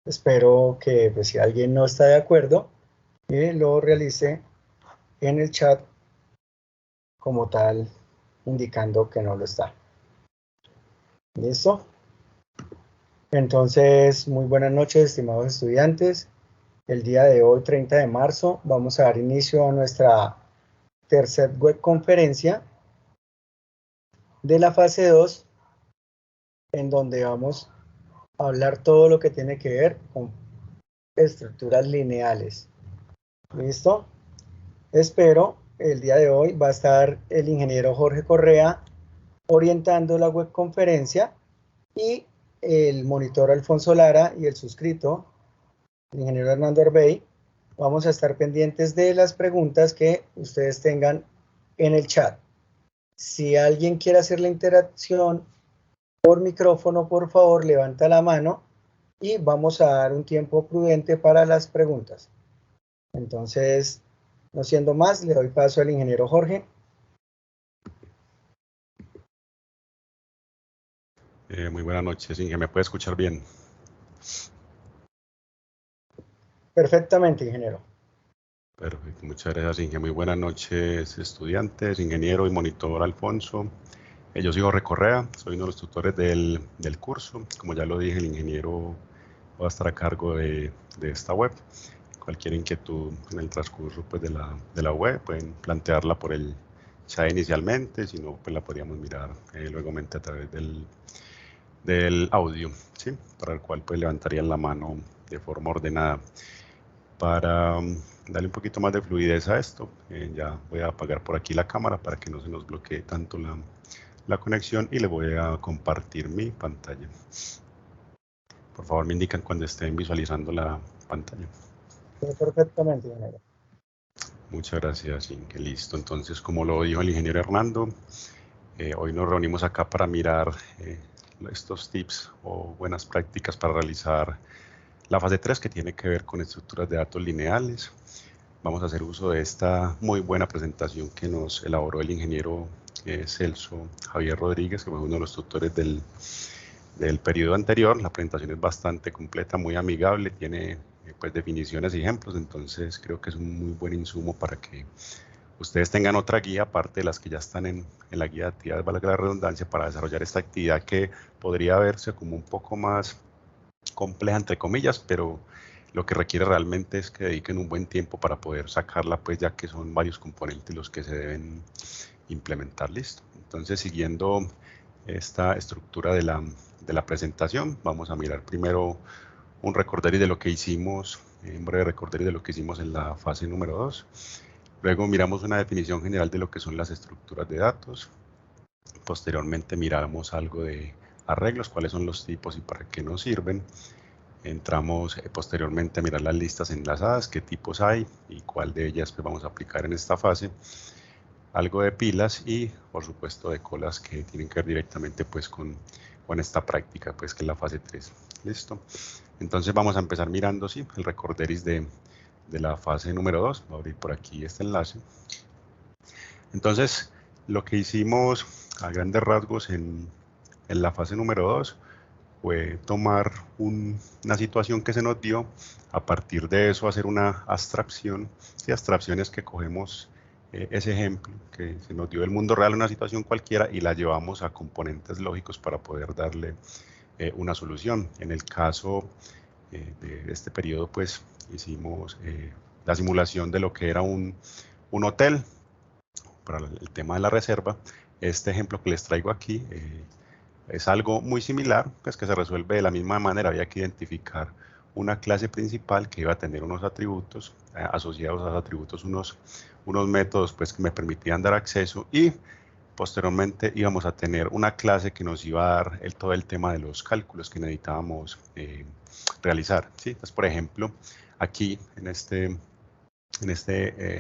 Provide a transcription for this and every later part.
Espero que pues, si alguien no está de acuerdo, lo realice en el chat como tal, indicando que no lo está. ¿Listo? Entonces, muy buenas noches, estimados estudiantes. El día de hoy, 30 de marzo, vamos a dar inicio a nuestra tercera webconferencia de la fase 2, en donde vamos a hablar todo lo que tiene que ver con estructuras lineales. ¿Listo? Espero, el día de hoy va a estar el ingeniero Jorge Correa orientando la webconferencia y el monitor Alfonso Lara y el suscrito, el ingeniero Hernando Arbey. Vamos a estar pendientes de las preguntas que ustedes tengan en el chat. Si alguien quiere hacer la interacción por micrófono, por favor, levanta la mano y vamos a dar un tiempo prudente para las preguntas. Entonces, no siendo más, le doy paso al ingeniero Jorge. Muy buenas noches, Inge. ¿Me puede escuchar bien? Perfectamente, ingeniero. Perfecto, muchas gracias, Inge. Muy buenas noches, estudiantes, ingeniero y monitor Alfonso. Yo soy Jorge Correa, soy uno de los tutores del curso. Como ya lo dije, el ingeniero va a estar a cargo de esta web. Cualquier inquietud en el transcurso pues, de la web pueden plantearla por el chat inicialmente, si no, pues la podríamos mirar luego a través del audio, ¿sí? Para el cual pues levantarían la mano de forma ordenada. Para darle un poquito más de fluidez a esto, ya voy a apagar por aquí la cámara para que no se nos bloquee tanto la conexión y le voy a compartir mi pantalla. Por favor, me indican cuando estén visualizando la pantalla. Perfectamente, ingeniero. Muchas gracias, Inge. Listo. Entonces, como lo dijo el ingeniero Hernando, hoy nos reunimos acá para mirar estos tips o buenas prácticas para realizar la fase 3, que tiene que ver con estructuras de datos lineales. Vamos a hacer uso de esta muy buena presentación que nos elaboró el ingeniero Celso Javier Rodríguez, que fue uno de los tutores del periodo anterior. La presentación es bastante completa, muy amigable, tiene pues definiciones y ejemplos, entonces creo que es un muy buen insumo para que ustedes tengan otra guía, aparte de las que ya están en la guía de actividades, valga la redundancia, para desarrollar esta actividad que podría verse como un poco más compleja, entre comillas, pero lo que requiere realmente es que dediquen un buen tiempo para poder sacarla, pues ya que son varios componentes los que se deben implementar. Listo. Entonces, siguiendo esta estructura de la presentación, vamos a mirar primero un recorderis de lo que hicimos, un breve recorderis de lo que hicimos en la fase número 2. Luego miramos una definición general de lo que son las estructuras de datos. Posteriormente miramos algo de arreglos, cuáles son los tipos y para qué nos sirven. Entramos posteriormente a mirar las listas enlazadas, qué tipos hay y cuál de ellas pues, vamos a aplicar en esta fase. Algo de pilas y, por supuesto, de colas que tienen que ver directamente pues, con esta práctica, pues, que es la fase 3. ¿Listo? Entonces vamos a empezar mirando, sí, el recorderis de la fase número 2. Voy a abrir por aquí este enlace. Entonces, lo que hicimos a grandes rasgos en la fase número 2 fue tomar una situación que se nos dio, a partir de eso hacer una abstracción, ¿sí? Abstracciones que cogemos ese ejemplo que se nos dio del mundo real, una situación cualquiera, y la llevamos a componentes lógicos para poder darle una solución. En el caso de este periodo, pues hicimos la simulación de lo que era un hotel para el tema de la reserva. Este ejemplo que les traigo aquí es algo muy similar, pues que se resuelve de la misma manera. Había que identificar una clase principal que iba a tener unos atributos, asociados a los atributos unos métodos pues, que me permitían dar acceso, y posteriormente íbamos a tener una clase que nos iba a dar todo el tema de los cálculos que necesitábamos realizar, ¿sí? Entonces, por ejemplo, aquí en esta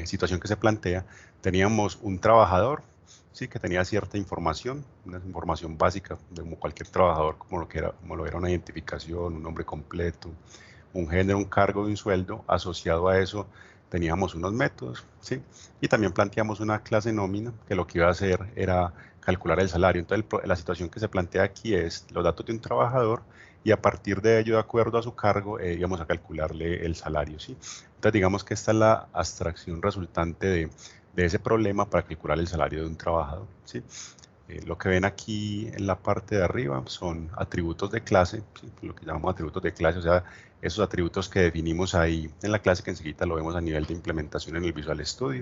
situación que se plantea, teníamos un trabajador, sí, que tenía cierta información, una información básica, como cualquier trabajador, como lo era una identificación, un nombre completo, un género, un cargo y un sueldo. Asociado a eso teníamos unos métodos, ¿sí? Y también planteamos una clase nómina que lo que iba a hacer era calcular el salario. Entonces, la situación que se plantea aquí es los datos de un trabajador y a partir de ello, de acuerdo a su cargo, íbamos a calcularle el salario, ¿sí? Entonces, digamos que esta es la abstracción resultante de ese problema para calcular el salario de un trabajador, ¿sí? Lo que ven aquí en la parte de arriba son atributos de clase, ¿sí? Lo que llamamos atributos de clase, o sea, esos atributos que definimos ahí en la clase, que enseguida lo vemos a nivel de implementación en el Visual Studio.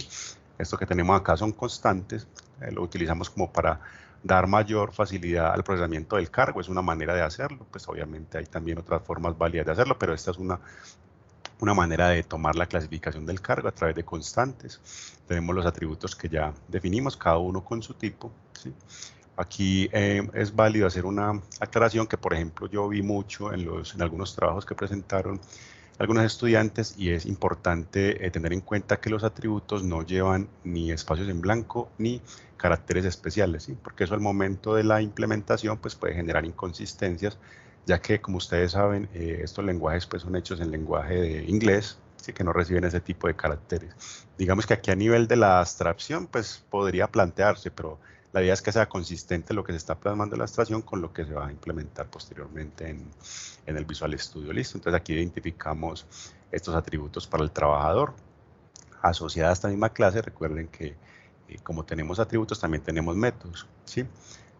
Esto que tenemos acá son constantes, lo utilizamos como para dar mayor facilidad al procesamiento del cargo, es una manera de hacerlo, pues obviamente hay también otras formas válidas de hacerlo, pero esta es una manera de tomar la clasificación del cargo a través de constantes. Tenemos los atributos que ya definimos, cada uno con su tipo, ¿sí? Aquí es válido hacer una aclaración que, por ejemplo, yo vi mucho en algunos trabajos que presentaron algunos estudiantes y es importante tener en cuenta que los atributos no llevan ni espacios en blanco ni caracteres especiales, ¿sí? Porque eso al momento de la implementación pues puede generar inconsistencias, ya que como ustedes saben estos lenguajes pues son hechos en lenguaje de inglés, ¿sí? Que no reciben ese tipo de caracteres. Digamos que aquí a nivel de la abstracción pues podría plantearse, pero la idea es que sea consistente lo que se está plasmando en la abstracción con lo que se va a implementar posteriormente en el Visual Studio. Listo, entonces aquí identificamos estos atributos para el trabajador. Asociada a esta misma clase, recuerden que como tenemos atributos, también tenemos métodos, ¿sí?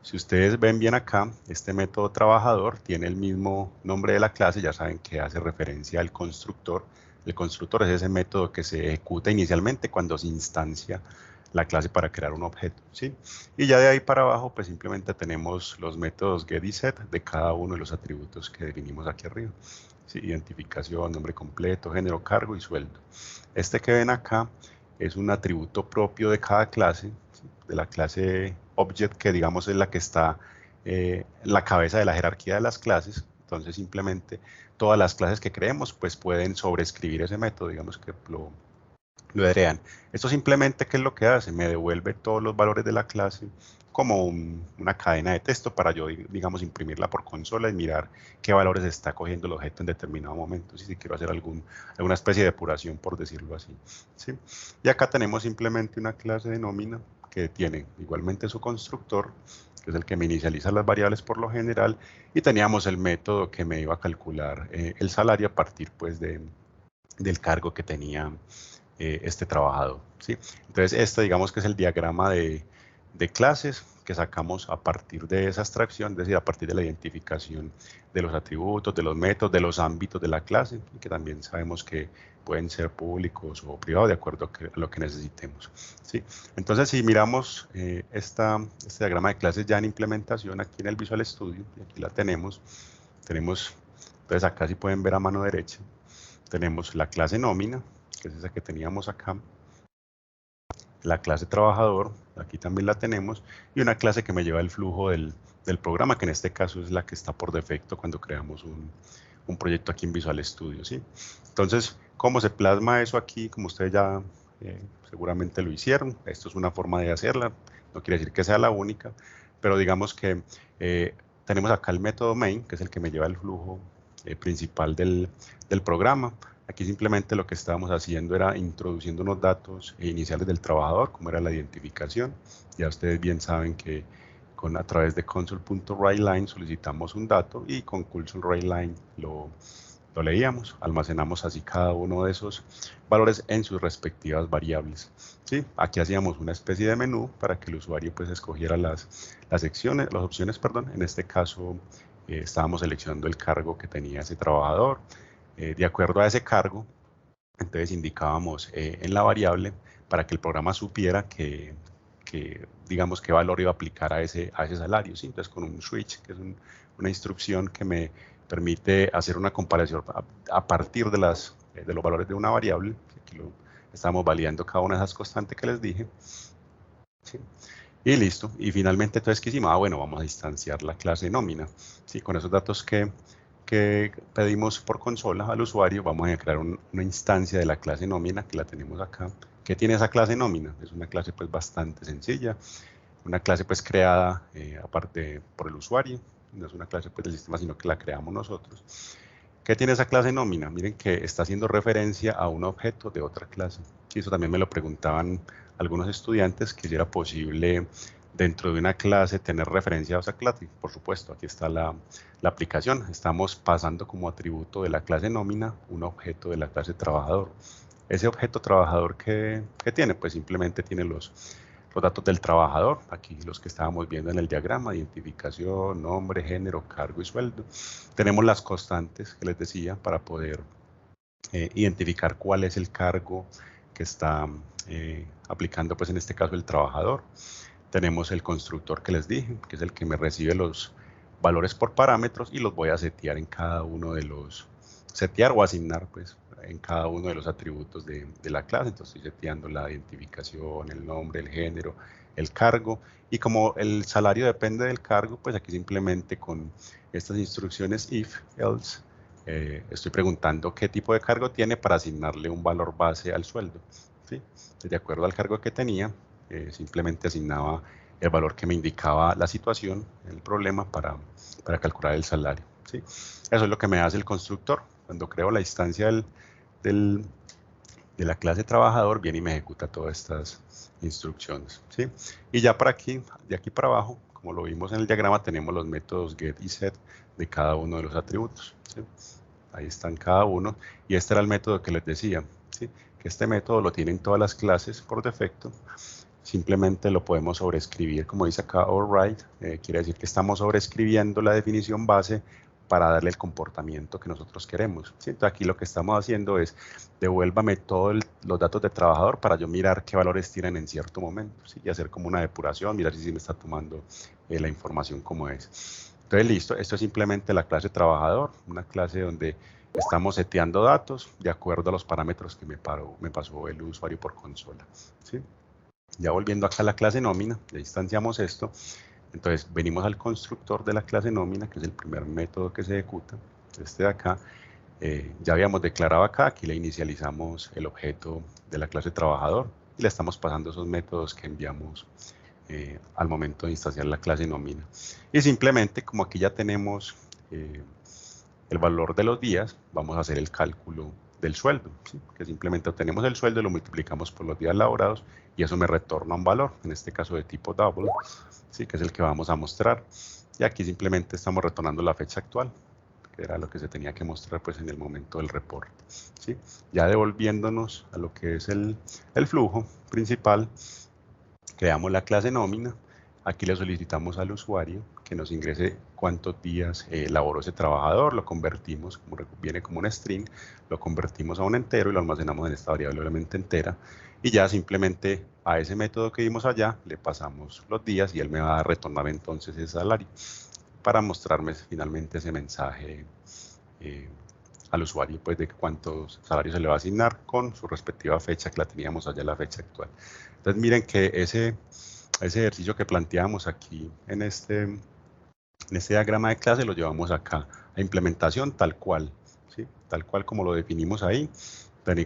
Si ustedes ven bien acá, este método trabajador tiene el mismo nombre de la clase, ya saben que hace referencia al constructor. El constructor es ese método que se ejecuta inicialmente cuando se instancia la clase para crear un objeto, ¿sí? Y ya de ahí para abajo, pues simplemente tenemos los métodos get y set de cada uno de los atributos que definimos aquí arriba, ¿sí? Identificación, nombre completo, género, cargo y sueldo. Este que ven acá es un atributo propio de cada clase, ¿sí? De la clase object, que digamos es la que está en la cabeza de la jerarquía de las clases. Entonces simplemente todas las clases que creemos pues pueden sobreescribir ese método, digamos que lo heredan. Esto simplemente, ¿qué es lo que hace? Me devuelve todos los valores de la clase como una cadena de texto para yo, digamos, imprimirla por consola y mirar qué valores está cogiendo el objeto en determinado momento, si quiero hacer alguna especie de depuración, por decirlo así, ¿sí? Y acá tenemos simplemente una clase de nómina que tiene igualmente su constructor, que es el que me inicializa las variables por lo general, y teníamos el método que me iba a calcular el salario a partir pues del cargo que tenía este trabajador, ¿sí? Entonces, este digamos que es el diagrama de clases que sacamos a partir de esa abstracción, es decir, a partir de la identificación de los atributos, de los métodos, de los ámbitos de la clase, y que también sabemos que pueden ser públicos o privados de acuerdo a lo que necesitemos, ¿sí? Entonces, si miramos este diagrama de clases ya en implementación aquí en el Visual Studio, y aquí la tenemos, entonces acá si pueden ver a mano derecha, tenemos la clase nómina, que es esa que teníamos acá, la clase trabajador, aquí también la tenemos, y una clase que me lleva el flujo del programa, que en este caso es la que está por defecto cuando creamos un proyecto aquí en Visual Studio, ¿sí? Entonces, ¿cómo se plasma eso aquí? Como ustedes ya seguramente lo hicieron, esto es una forma de hacerla, no quiere decir que sea la única, pero digamos que tenemos acá el método main, que es el que me lleva el flujo principal del programa. Aquí simplemente lo que estábamos haciendo era introduciendo unos datos iniciales del trabajador, como era la identificación. Ya ustedes bien saben que a través de console.writeLine solicitamos un dato y con console.writeLine lo leíamos, almacenamos así cada uno de esos valores en sus respectivas variables, ¿sí? Aquí hacíamos una especie de menú para que el usuario pues escogiera las opciones, perdón. En este caso estábamos seleccionando el cargo que tenía ese trabajador. De acuerdo a ese cargo, entonces indicábamos en la variable para que el programa supiera que digamos, qué valor iba a aplicar a ese salario, ¿sí? Entonces, con un switch, que es una instrucción que me permite hacer una comparación a partir de los valores de una variable, aquí estamos validando cada una de esas constantes que les dije, ¿sí? Y listo. Y finalmente, entonces, ¿qué hicimos? Bueno, vamos a instanciar la clase nómina, ¿sí? Con esos datos que pedimos por consola al usuario, vamos a crear una instancia de la clase nómina, que la tenemos acá. ¿Qué tiene esa clase nómina? Es una clase pues bastante sencilla, una clase pues creada aparte por el usuario, no es una clase pues del sistema, sino que la creamos nosotros. ¿Qué tiene esa clase nómina? Miren que está haciendo referencia a un objeto de otra clase. Sí, eso también me lo preguntaban algunos estudiantes, que si era posible dentro de una clase tener referencia a esa clase. Por supuesto, aquí está la aplicación. Estamos pasando como atributo de la clase nómina un objeto de la clase trabajador. Ese objeto trabajador que tiene, pues simplemente tiene los datos del trabajador, aquí los que estábamos viendo en el diagrama: identificación, nombre, género, cargo y sueldo. Tenemos las constantes que les decía para poder identificar cuál es el cargo que está aplicando, pues en este caso, el trabajador. Tenemos el constructor que les dije, que es el que me recibe los valores por parámetros y los voy a setear en cada uno de los, setear o asignar pues en cada uno de los atributos de la clase. Entonces estoy seteando la identificación, el nombre, el género, el cargo, y como el salario depende del cargo, pues aquí simplemente con estas instrucciones if, else, estoy preguntando qué tipo de cargo tiene para asignarle un valor base al sueldo, ¿sí? Entonces, de acuerdo al cargo que tenía, simplemente asignaba el valor que me indicaba la situación, el problema, para calcular el salario, ¿sí? Eso es lo que me hace el constructor. Cuando creo la instancia de la clase trabajador, viene y me ejecuta todas estas instrucciones, ¿sí? Y ya para aquí, de aquí para abajo, como lo vimos en el diagrama, tenemos los métodos get y set de cada uno de los atributos, ¿sí? Ahí están cada uno, y este era el método que les decía, ¿sí? Que este método lo tienen todas las clases por defecto. Simplemente lo podemos sobreescribir, como dice acá, override, quiere decir que estamos sobreescribiendo la definición base para darle el comportamiento que nosotros queremos, ¿sí? Entonces aquí lo que estamos haciendo es, devuélvame todos los datos de trabajador para yo mirar qué valores tienen en cierto momento, ¿sí? Y hacer como una depuración, mirar si me está tomando la información como es. Entonces, listo, esto es simplemente la clase trabajador, una clase donde estamos seteando datos de acuerdo a los parámetros que me pasó el usuario por consola, ¿sí? Ya volviendo acá a la clase nómina, ya instanciamos esto. Entonces venimos al constructor de la clase nómina, que es el primer método que se ejecuta, este de acá. Ya habíamos declarado acá, aquí le inicializamos el objeto de la clase trabajador y le estamos pasando esos métodos que enviamos al momento de instanciar la clase nómina. Y simplemente, como aquí ya tenemos el valor de los días, vamos a hacer el cálculo del sueldo, ¿sí? Que simplemente obtenemos el sueldo y lo multiplicamos por los días laborados y eso me retorna un valor, en este caso de tipo double, ¿sí? Que es el que vamos a mostrar. Y aquí simplemente estamos retornando la fecha actual, que era lo que se tenía que mostrar pues en el momento del reporte, ¿sí? Ya devolviéndonos a lo que es el flujo principal, creamos la clase nómina. Aquí le solicitamos al usuario que nos ingrese cuántos días laboró ese trabajador, lo convertimos, como viene como un string, lo convertimos a un entero y lo almacenamos en esta variable obviamente entera, y ya simplemente a ese método que vimos allá le pasamos los días y él me va a retornar entonces ese salario para mostrarme finalmente ese mensaje al usuario, pues de cuántos salarios se le va a asignar con su respectiva fecha, que la teníamos allá, la fecha actual. Entonces miren que ese ejercicio que planteamos aquí en este diagrama de clase lo llevamos acá a implementación tal cual, ¿sí? Tal cual como lo definimos ahí,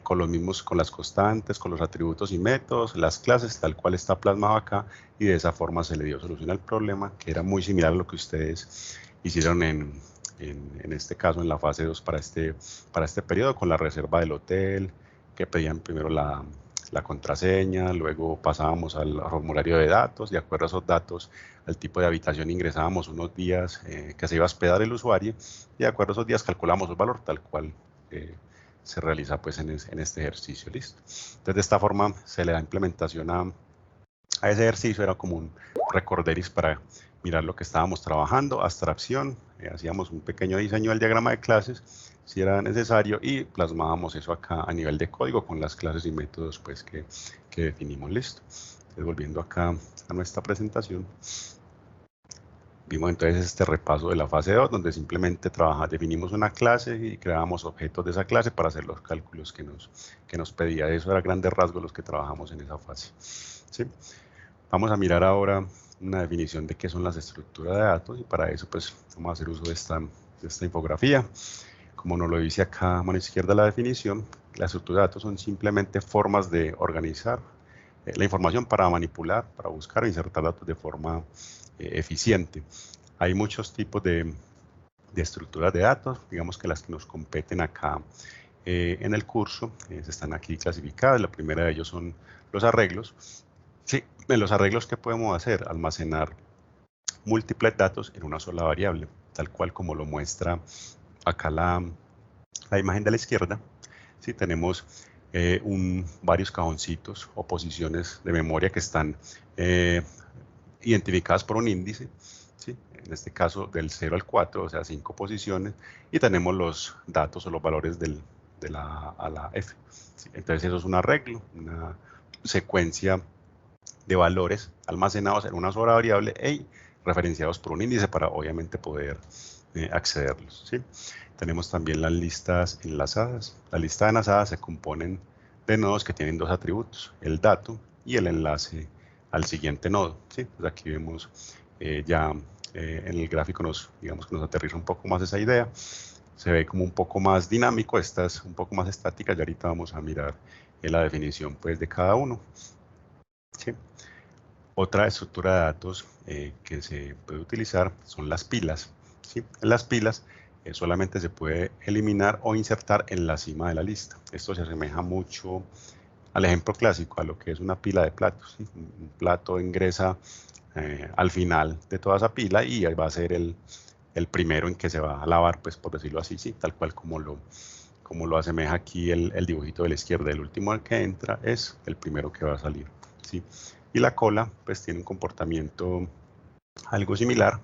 con los mismos, con las constantes, con los atributos y métodos, las clases, tal cual está plasmado acá, y de esa forma se le dio solución al problema, que era muy similar a lo que ustedes hicieron en este caso, en la fase 2 para este periodo, con la reserva del hotel, que pedían primero la contraseña, luego pasábamos al formulario de datos, de acuerdo a esos datos, al tipo de habitación ingresábamos unos días que se iba a hospedar el usuario, y de acuerdo a esos días calculamos el valor tal cual se realiza pues en este ejercicio, listo. Entonces de esta forma se le da implementación a ese ejercicio, era como un recorderis para mirar lo que estábamos trabajando, abstracción, hacíamos un pequeño diseño del diagrama de clases si era necesario y plasmábamos eso acá a nivel de código con las clases y métodos pues que definimos, listo. Entonces, volviendo acá a nuestra presentación, vimos entonces este repaso de la fase 2, donde simplemente definimos una clase y creábamos objetos de esa clase para hacer los cálculos que nos pedía. Eso era a grandes rasgos los que trabajamos en esa fase, ¿sí? Vamos a mirar ahora una definición de qué son las estructuras de datos, y para eso pues vamos a hacer uso de esta infografía. Como nos lo dice acá a mano izquierda la definición, las estructuras de datos son simplemente formas de organizar la información para manipular, para buscar e insertar datos de forma eficiente. Hay muchos tipos de de estructuras de datos, digamos que las que nos competen acá en el curso, están aquí clasificadas. La primera de ellos son los arreglos. Sí, en los arreglos, ¿qué podemos hacer? Almacenar múltiples datos en una sola variable, tal cual como lo muestra acá la imagen de la izquierda. Sí, tenemos varios cajoncitos o posiciones de memoria que están identificadas por un índice, ¿sí? En este caso del 0 al 4, o sea, 5 posiciones, y tenemos los datos o los valores de la A a la F. ¿Sí? Entonces eso es un arreglo, una secuencia de valores almacenados en una sola variable y referenciados por un índice para obviamente poder accederlos, ¿sí? Tenemos también las listas enlazadas. Las listas enlazadas se componen de nodos que tienen dos atributos, el dato y el enlace al siguiente nodo, ¿sí? Pues aquí vemos ya en el gráfico digamos que nos aterriza un poco más esa idea. Se ve como un poco más dinámico, esta es un poco más estática, y ahorita vamos a mirar la definición pues de cada uno, ¿sí? Otra estructura de datos que se puede utilizar son las pilas, ¿sí? En las pilas solamente se puede eliminar o insertar en la cima de la lista. Esto se asemeja mucho al ejemplo clásico, a lo que es una pila de platos, ¿sí? Un plato ingresa al final de toda esa pila y va a ser el primero en que se va a lavar, pues por decirlo así, ¿sí? Tal cual como lo asemeja aquí el dibujito de la izquierda. El último que entra es el primero que va a salir, ¿sí? Y la cola pues tiene un comportamiento algo similar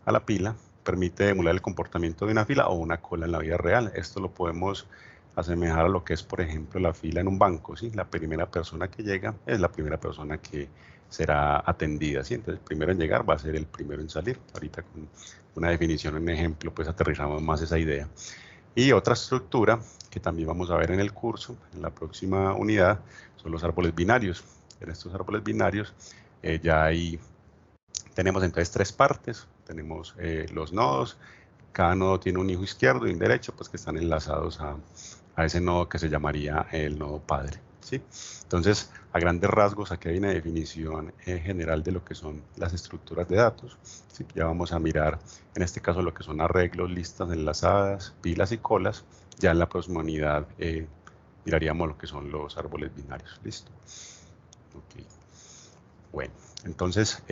a la pila, permite emular el comportamiento de una fila o una cola en la vida real. Esto lo podemos asemejar a lo que es, por ejemplo, la fila en un banco, ¿sí? La primera persona que llega es la primera persona que será atendida, ¿sí? Entonces el primero en llegar va a ser el primero en salir. Ahorita con una definición, un ejemplo, pues aterrizamos más esa idea. Y otra estructura que también vamos a ver en el curso, en la próxima unidad, son los árboles binarios. En estos árboles binarios ya ahí tenemos entonces tres partes. Tenemos los nodos, cada nodo tiene un hijo izquierdo y un derecho, pues que están enlazados a ese nodo que se llamaría el nodo padre, ¿sí? Entonces, a grandes rasgos, aquí hay una definición general de lo que son las estructuras de datos, ¿sí? Ya vamos a mirar, en este caso, lo que son arreglos, listas enlazadas, pilas y colas. Ya en la próxima unidad miraríamos lo que son los árboles binarios. ¿Listo? Ok. Bueno, entonces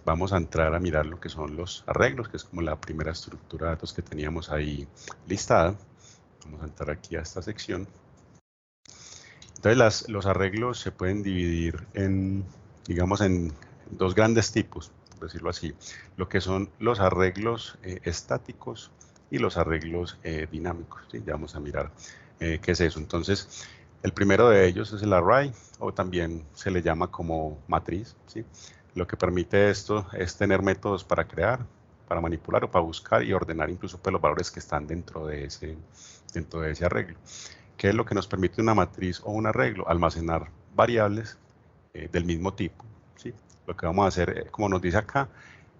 vamos a entrar a mirar lo que son los arreglos, que es como la primera estructura de datos que teníamos ahí listada. Vamos a entrar aquí a esta sección. Entonces los arreglos se pueden dividir digamos, en dos grandes tipos, por decirlo así. Lo que son los arreglos estáticos y los arreglos dinámicos, ¿sí? Ya vamos a mirar qué es eso. Entonces, el primero de ellos es el array, o también se le llama como matriz, ¿sí? Lo que permite esto es tener métodos para crear, para manipular o para buscar y ordenar incluso pues, los valores que están dentro de ese arreglo. ¿Qué es lo que nos permite una matriz o un arreglo? Almacenar variables del mismo tipo, ¿sí? Lo que vamos a hacer, como nos dice acá,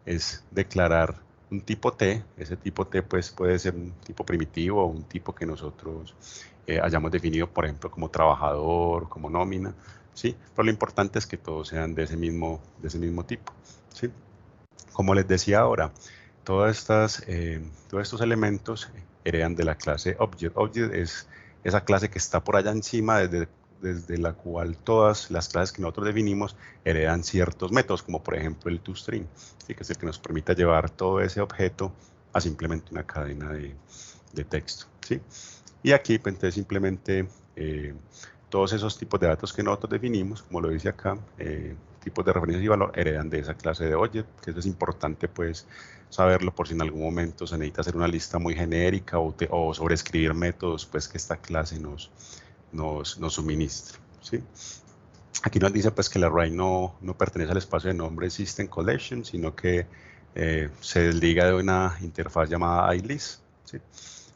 es declarar un tipo T. Ese tipo T pues, puede ser un tipo primitivo o un tipo que nosotros hayamos definido, por ejemplo, como trabajador, como nómina, ¿sí? Pero lo importante es que todos sean de ese mismo tipo, ¿sí? Como les decía ahora, todos estos elementos heredan de la clase Object. Object es esa clase que está por allá encima, desde la cual todas las clases que nosotros definimos heredan ciertos métodos, como por ejemplo el toString, ¿sí? Que es el que nos permite llevar todo ese objeto a simplemente una cadena de texto, ¿sí? Y aquí, pues, entonces, simplemente todos esos tipos de datos que nosotros definimos, como lo dice acá, tipos de referencia y valor, heredan de esa clase de object, que eso es importante, pues, saberlo por si en algún momento se necesita hacer una lista muy genérica o sobreescribir métodos, pues, que esta clase nos suministra, ¿sí? Aquí nos dice, pues, que el array no pertenece al espacio de nombre System Collection, sino que se desliga de una interfaz llamada iList, ¿sí?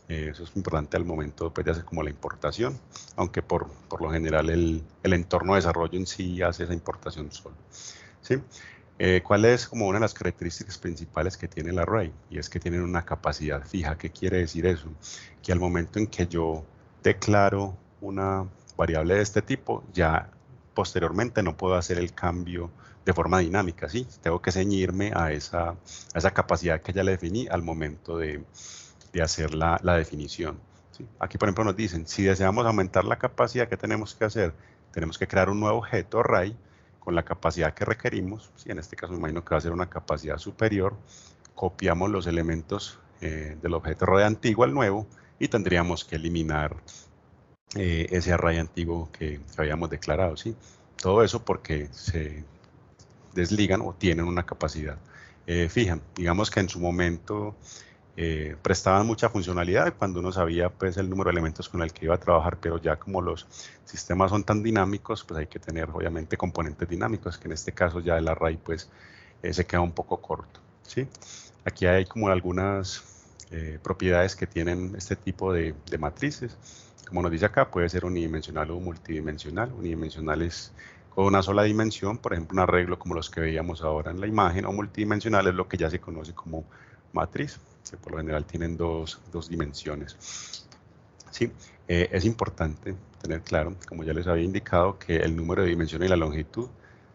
Eso es importante al momento pues, de hacer como la importación, aunque por lo general el entorno de desarrollo en sí hace esa importación solo, ¿sí? ¿Cuál es como una de las características principales que tiene el array? Y es que tienen una capacidad fija. ¿Qué quiere decir eso? Que al momento en que yo declaro una variable de este tipo, ya posteriormente no puedo hacer el cambio de forma dinámica, ¿sí? Tengo que ceñirme a esa capacidad que ya le definí al momento de hacer la definición. ¿Sí? Aquí, por ejemplo, nos dicen, si deseamos aumentar la capacidad, ¿qué tenemos que hacer? Tenemos que crear un nuevo objeto array con la capacidad que requerimos. ¿Sí? En este caso, me imagino que va a ser una capacidad superior. Copiamos los elementos del objeto array antiguo al nuevo y tendríamos que eliminar ese array antiguo que habíamos declarado. ¿Sí? Todo eso porque se desligan o tienen una capacidad fija. Digamos que en su momento prestaban mucha funcionalidad cuando uno sabía pues el número de elementos con el que iba a trabajar, pero ya como los sistemas son tan dinámicos, pues hay que tener obviamente componentes dinámicos, que en este caso ya el array pues se queda un poco corto. ¿Sí? Aquí hay como algunas propiedades que tienen este tipo de matrices. Como nos dice acá, puede ser unidimensional o multidimensional. Unidimensional es con una sola dimensión, por ejemplo, un arreglo como los que veíamos ahora en la imagen, o multidimensional es lo que ya se conoce como matriz, que por lo general tienen dos dimensiones. Sí, es importante tener claro, como ya les había indicado, que el número de dimensiones y la longitud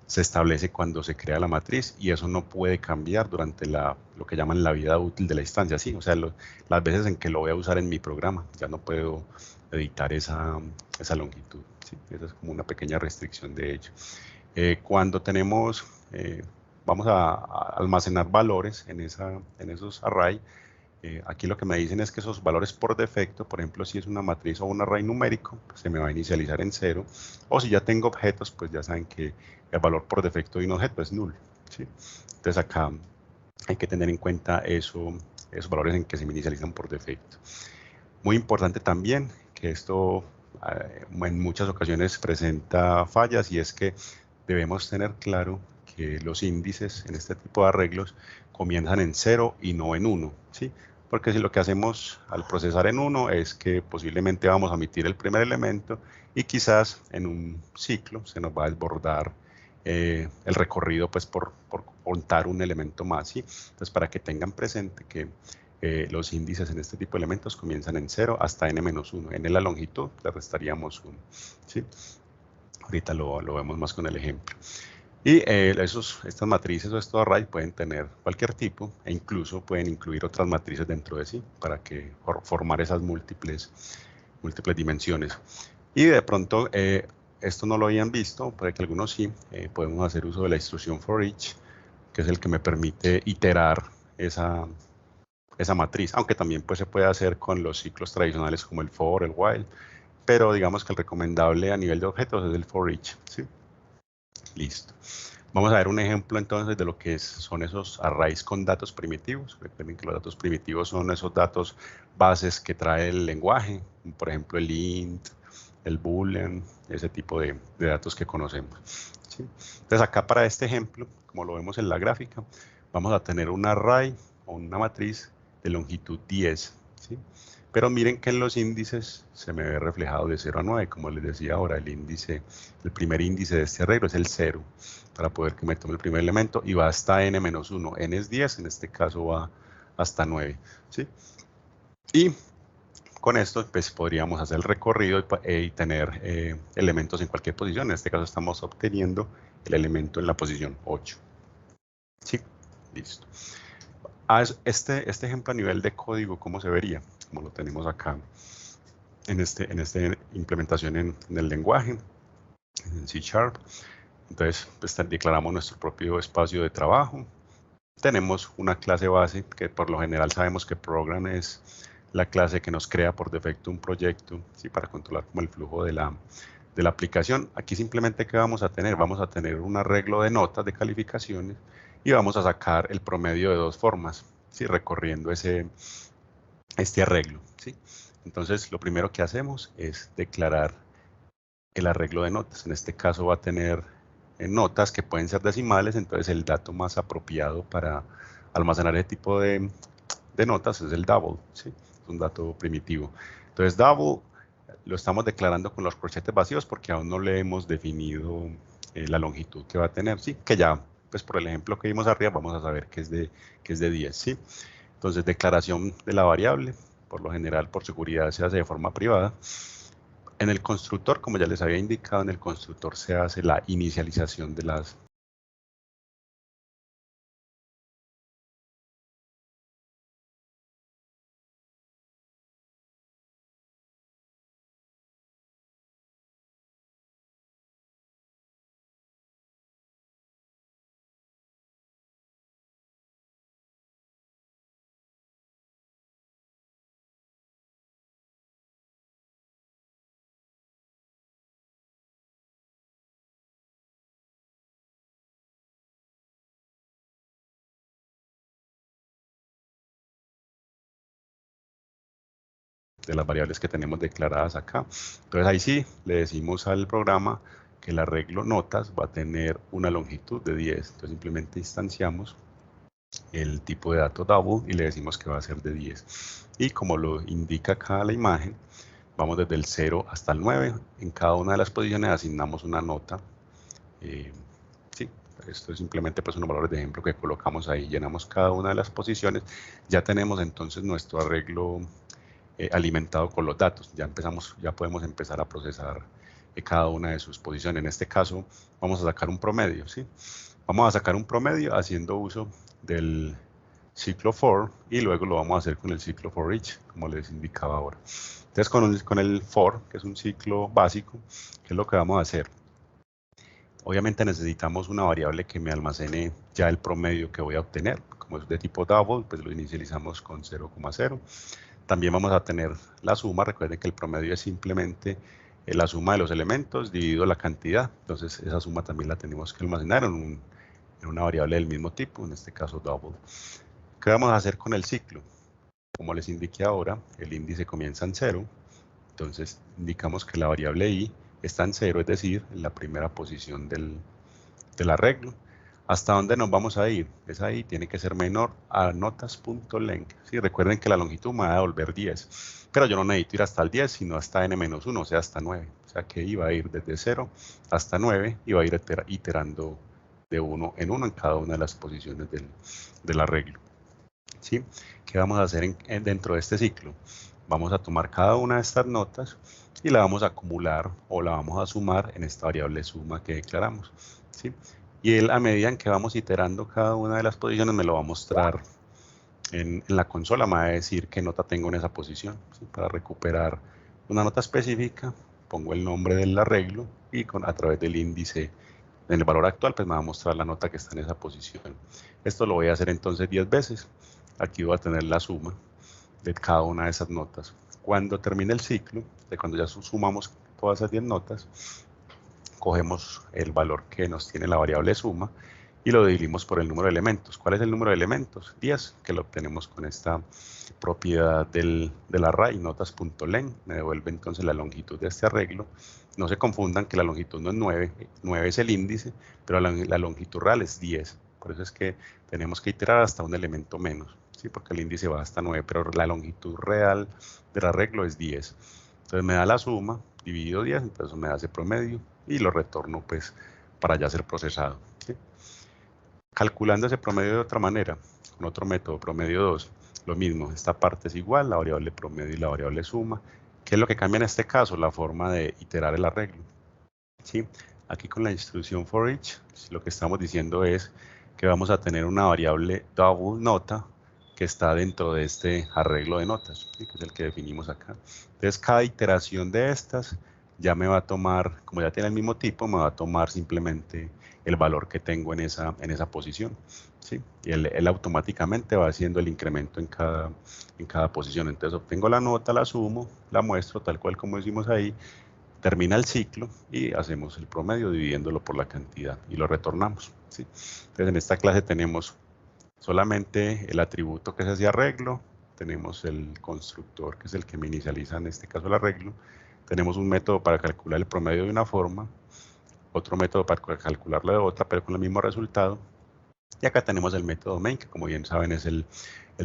se establece cuando se crea la matriz y eso no puede cambiar durante lo que llaman la vida útil de la instancia. ¿Sí? O sea, las veces en que lo voy a usar en mi programa, ya no puedo editar esa longitud. ¿Sí? Esa es como una pequeña restricción de ello. Cuando tenemos, vamos a almacenar valores en esos array, aquí lo que me dicen es que esos valores por defecto, por ejemplo, si es una matriz o un array numérico, pues se me va a inicializar en 0. O si ya tengo objetos, pues ya saben que el valor por defecto de un objeto es null. ¿Sí? Entonces acá hay que tener en cuenta esos valores en que se me inicializan por defecto. Muy importante también que esto en muchas ocasiones presenta fallas y es que debemos tener claro que los índices en este tipo de arreglos comienzan en 0 y no en 1, ¿sí? Porque si lo que hacemos al procesar en 1 es que posiblemente vamos a omitir el primer elemento y quizás en un ciclo se nos va a desbordar el recorrido pues por contar un elemento más, ¿sí? Entonces para que tengan presente que los índices en este tipo de elementos comienzan en 0 hasta n-1. En la longitud le restaríamos 1, ¿sí? Ahorita lo vemos más con el ejemplo. Y estas matrices o estos arrays pueden tener cualquier tipo e incluso pueden incluir otras matrices dentro de sí para que formar esas múltiples dimensiones. Y de pronto, esto no lo habían visto, puede que algunos sí, podemos hacer uso de la instrucción for each, que es el que me permite iterar esa matriz, aunque también pues, se puede hacer con los ciclos tradicionales como el for, el while, pero digamos que el recomendable a nivel de objetos es el for each. ¿Sí? Listo. Vamos a ver un ejemplo entonces de lo que son esos arrays con datos primitivos. Recuerden que los datos primitivos son esos datos bases que trae el lenguaje, por ejemplo el int, el boolean, ese tipo de datos que conocemos. ¿Sí? Entonces acá para este ejemplo, como lo vemos en la gráfica, vamos a tener un array o una matriz de longitud 10. ¿Sí? Pero miren que en los índices se me ve reflejado de 0 a 9, como les decía ahora, el primer índice de este arreglo es el 0, para poder que me tome el primer elemento, y va hasta n-1, n es 10, en este caso va hasta 9, ¿sí? Y con esto pues podríamos hacer el recorrido y tener elementos en cualquier posición. En este caso estamos obteniendo el elemento en la posición 8. ¿Sí? Listo. Este ejemplo a nivel de código, ¿cómo se vería? Como lo tenemos acá en esta implementación en el lenguaje, en C#. Entonces, pues, declaramos nuestro propio espacio de trabajo. Tenemos una clase base que por lo general sabemos que program es la clase que nos crea por defecto un proyecto, ¿sí? Para controlar como el flujo de la aplicación. Aquí simplemente, ¿qué vamos a tener? Vamos a tener un arreglo de notas, de calificaciones, y vamos a sacar el promedio de dos formas, ¿sí? Recorriendo este arreglo, ¿sí? Entonces, lo primero que hacemos es declarar el arreglo de notas. En este caso va a tener notas que pueden ser decimales, entonces el dato más apropiado para almacenar ese tipo de notas es el double, ¿sí? Es un dato primitivo. Entonces double lo estamos declarando con los corchetes vacíos porque aún no le hemos definido la longitud que va a tener, ¿sí? Que ya, pues por el ejemplo que vimos arriba, vamos a saber que es de 10, ¿sí? Entonces declaración de la variable, por lo general por seguridad se hace de forma privada. En el constructor, como ya les había indicado, en el constructor se hace la inicialización de las las variables que tenemos declaradas acá. Entonces ahí sí le decimos al programa que el arreglo notas va a tener una longitud de 10. Entonces simplemente instanciamos el tipo de dato double y le decimos que va a ser de 10. Y como lo indica acá la imagen, vamos desde el 0 hasta el 9. En cada una de las posiciones asignamos una nota. Sí, esto es simplemente pues unos valores de ejemplo que colocamos ahí, llenamos cada una de las posiciones. Ya tenemos entonces nuestro arreglo alimentado con los datos. Ya podemos empezar a procesar cada una de sus posiciones. En este caso vamos a sacar un promedio, ¿sí? Vamos a sacar un promedio haciendo uso del ciclo for y luego lo vamos a hacer con el ciclo for each, como les indicaba ahora. Entonces con el for, que es un ciclo básico, ¿qué es lo que vamos a hacer? Obviamente necesitamos una variable que me almacene ya el promedio que voy a obtener. Como es de tipo double, pues lo inicializamos con 0,0. También vamos a tener la suma. Recuerden que el promedio es simplemente la suma de los elementos dividido la cantidad. Entonces esa suma también la tenemos que almacenar en una variable del mismo tipo, en este caso double. ¿Qué vamos a hacer con el ciclo? Como les indiqué ahora, el índice comienza en 0. Entonces indicamos que la variable i está en 0, es decir, en la primera posición del arreglo. ¿Hasta dónde nos vamos a ir? Esa i tiene que ser menor a notas.length. ¿Sí? Recuerden que la longitud me va a devolver 10, pero yo no necesito ir hasta el 10, sino hasta n-1, o sea, hasta 9. O sea que i va a ir desde 0 hasta 9 y va a ir iterando de 1 en 1 en cada una de las posiciones del arreglo. ¿Sí? ¿Qué vamos a hacer dentro de este ciclo? Vamos a tomar cada una de estas notas y la vamos a acumular o la vamos a sumar en esta variable suma que declaramos, ¿sí? Y él, a medida en que vamos iterando cada una de las posiciones, me lo va a mostrar en la consola, me va a decir qué nota tengo en esa posición, ¿sí? Para recuperar una nota específica, pongo el nombre del arreglo y a través del índice en el valor actual, pues me va a mostrar la nota que está en esa posición. Esto lo voy a hacer entonces 10 veces. Aquí voy a tener la suma de cada una de esas notas. Cuando termine el ciclo, de cuando ya sumamos todas esas 10 notas, cogemos el valor que nos tiene la variable suma y lo dividimos por el número de elementos. ¿Cuál es el número de elementos? 10, que lo obtenemos con esta propiedad del array, notas.len. Me devuelve entonces la longitud de este arreglo. No se confundan que la longitud no es 9, 9 es el índice, pero la longitud real es 10. Por eso es que tenemos que iterar hasta un elemento menos, ¿sí? Porque el índice va hasta 9, pero la longitud real del arreglo es 10. Entonces me da la suma, dividido 10, entonces me da ese promedio y lo retorno pues para ya ser procesado, ¿sí? Calculando ese promedio de otra manera, con otro método, promedio 2, lo mismo, esta parte es igual, la variable promedio y la variable suma. ¿Qué es lo que cambia en este caso? La forma de iterar el arreglo, ¿sí? Aquí con la instrucción for each, lo que estamos diciendo es que vamos a tener una variable double nota que está dentro de este arreglo de notas, ¿sí? Que es el que definimos acá. Entonces, cada iteración de estas ya me va a tomar, como ya tiene el mismo tipo, me va a tomar simplemente el valor que tengo en esa posición, ¿sí? Y él automáticamente va haciendo el incremento en cada posición. Entonces, obtengo la nota, la sumo, la muestro tal cual como decimos ahí, termina el ciclo y hacemos el promedio dividiéndolo por la cantidad y lo retornamos, ¿sí? Entonces, en esta clase tenemos solamente el atributo que es ese arreglo, tenemos el constructor que es el que me inicializa en este caso el arreglo, tenemos un método para calcular el promedio de una forma, otro método para calcularlo de otra, pero con el mismo resultado. Y acá tenemos el método main, que como bien saben es el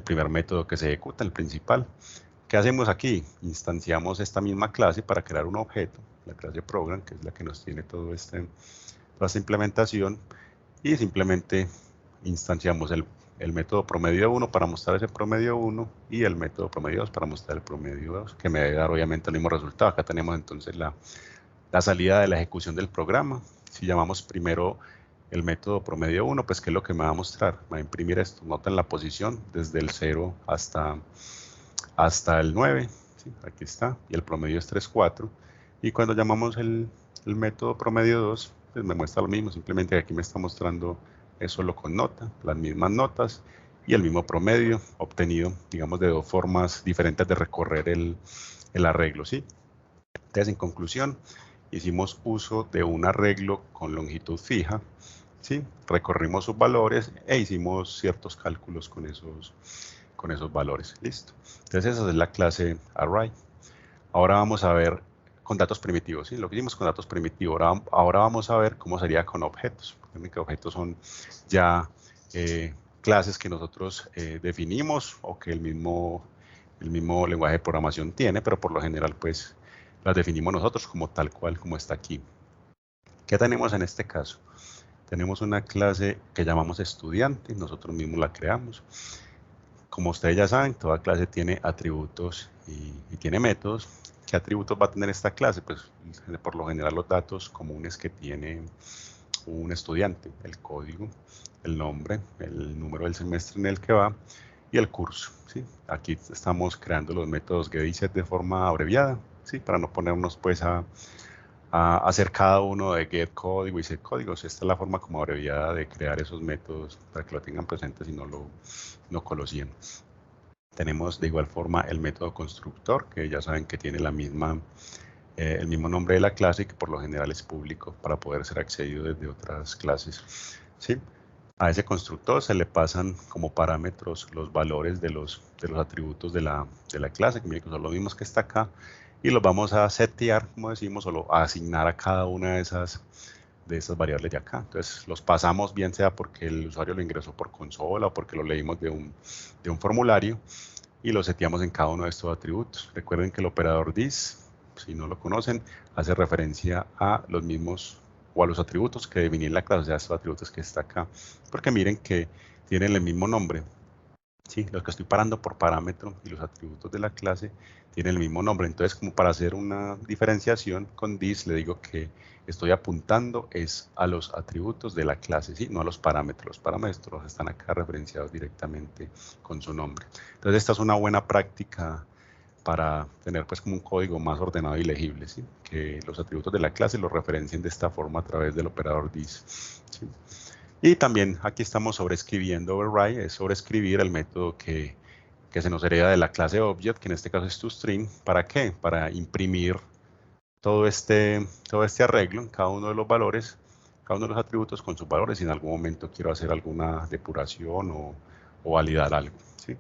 primer método que se ejecuta, el principal. ¿Qué hacemos aquí? Instanciamos esta misma clase para crear un objeto, la clase program, que es la que nos tiene toda esta implementación, y simplemente instanciamos el método promedio 1 para mostrar ese promedio 1 y el método promedio 2 para mostrar el promedio 2, que me debe dar obviamente el mismo resultado. Acá tenemos entonces la salida de la ejecución del programa. Si llamamos primero el método promedio 1, pues ¿qué es lo que me va a mostrar? Me va a imprimir esto, noten la posición desde el 0 hasta el 9, ¿sí? Aquí está, y el promedio es 3, 4. Y cuando llamamos el método promedio 2, pues me muestra lo mismo, simplemente aquí me está mostrando solo con nota, las mismas notas y el mismo promedio obtenido, digamos, de dos formas diferentes de recorrer el arreglo, ¿sí? Entonces, en conclusión, hicimos uso de un arreglo con longitud fija, ¿sí? Recorrimos sus valores e hicimos ciertos cálculos con esos valores. Listo. Entonces esa es la clase array. Ahora vamos a ver con datos primitivos, ¿sí? Lo que hicimos con datos primitivos. Ahora vamos a ver cómo sería con objetos. Recuerden que objetos son ya clases que nosotros definimos o que el mismo lenguaje de programación tiene, pero por lo general pues las definimos nosotros como tal cual como está aquí. ¿Qué tenemos en este caso? Tenemos una clase que llamamos estudiante, nosotros mismos la creamos. Como ustedes ya saben, toda clase tiene atributos y tiene métodos. ¿Qué atributos va a tener esta clase? Pues por lo general los datos comunes que tiene un estudiante, el código, el nombre, el número del semestre en el que va y el curso, ¿sí? Aquí estamos creando los métodos get y set de forma abreviada, ¿sí? Para no ponernos pues a hacer cada uno de get código y set códigos. Esta es la forma como abreviada de crear esos métodos para que lo tengan presente si no lo conocían. Tenemos de igual forma el método constructor, que ya saben que tiene el mismo nombre de la clase y que por lo general es público para poder ser accedido desde otras clases, ¿sí? A ese constructor se le pasan como parámetros los valores de los atributos de la clase, que son los mismos que está acá, y los vamos a setear, como decimos, o a asignar a cada una de esas variables de acá. Entonces los pasamos bien sea porque el usuario lo ingresó por consola o porque lo leímos de un formulario y lo seteamos en cada uno de estos atributos. Recuerden que el operador this, si no lo conocen, hace referencia a los mismos o a los atributos que definí en la clase, o sea, estos atributos que está acá, porque miren que tienen el mismo nombre. Sí, los que estoy parando por parámetro y los atributos de la clase tienen el mismo nombre. Entonces, como para hacer una diferenciación con this, le digo que estoy apuntando es a los atributos de la clase, ¿sí? No a los parámetros. Los parámetros están acá referenciados directamente con su nombre. Entonces, esta es una buena práctica para tener pues como un código más ordenado y legible, ¿sí? Que los atributos de la clase los referencien de esta forma a través del operador this, ¿sí? Y también aquí estamos sobreescribiendo override, es sobreescribir el método que se nos hereda de la clase object, que en este caso es toString. ¿Para qué? Para imprimir todo este arreglo en cada uno de los valores, cada uno de los atributos con sus valores, si en algún momento quiero hacer alguna depuración o validar algo, ¿sí?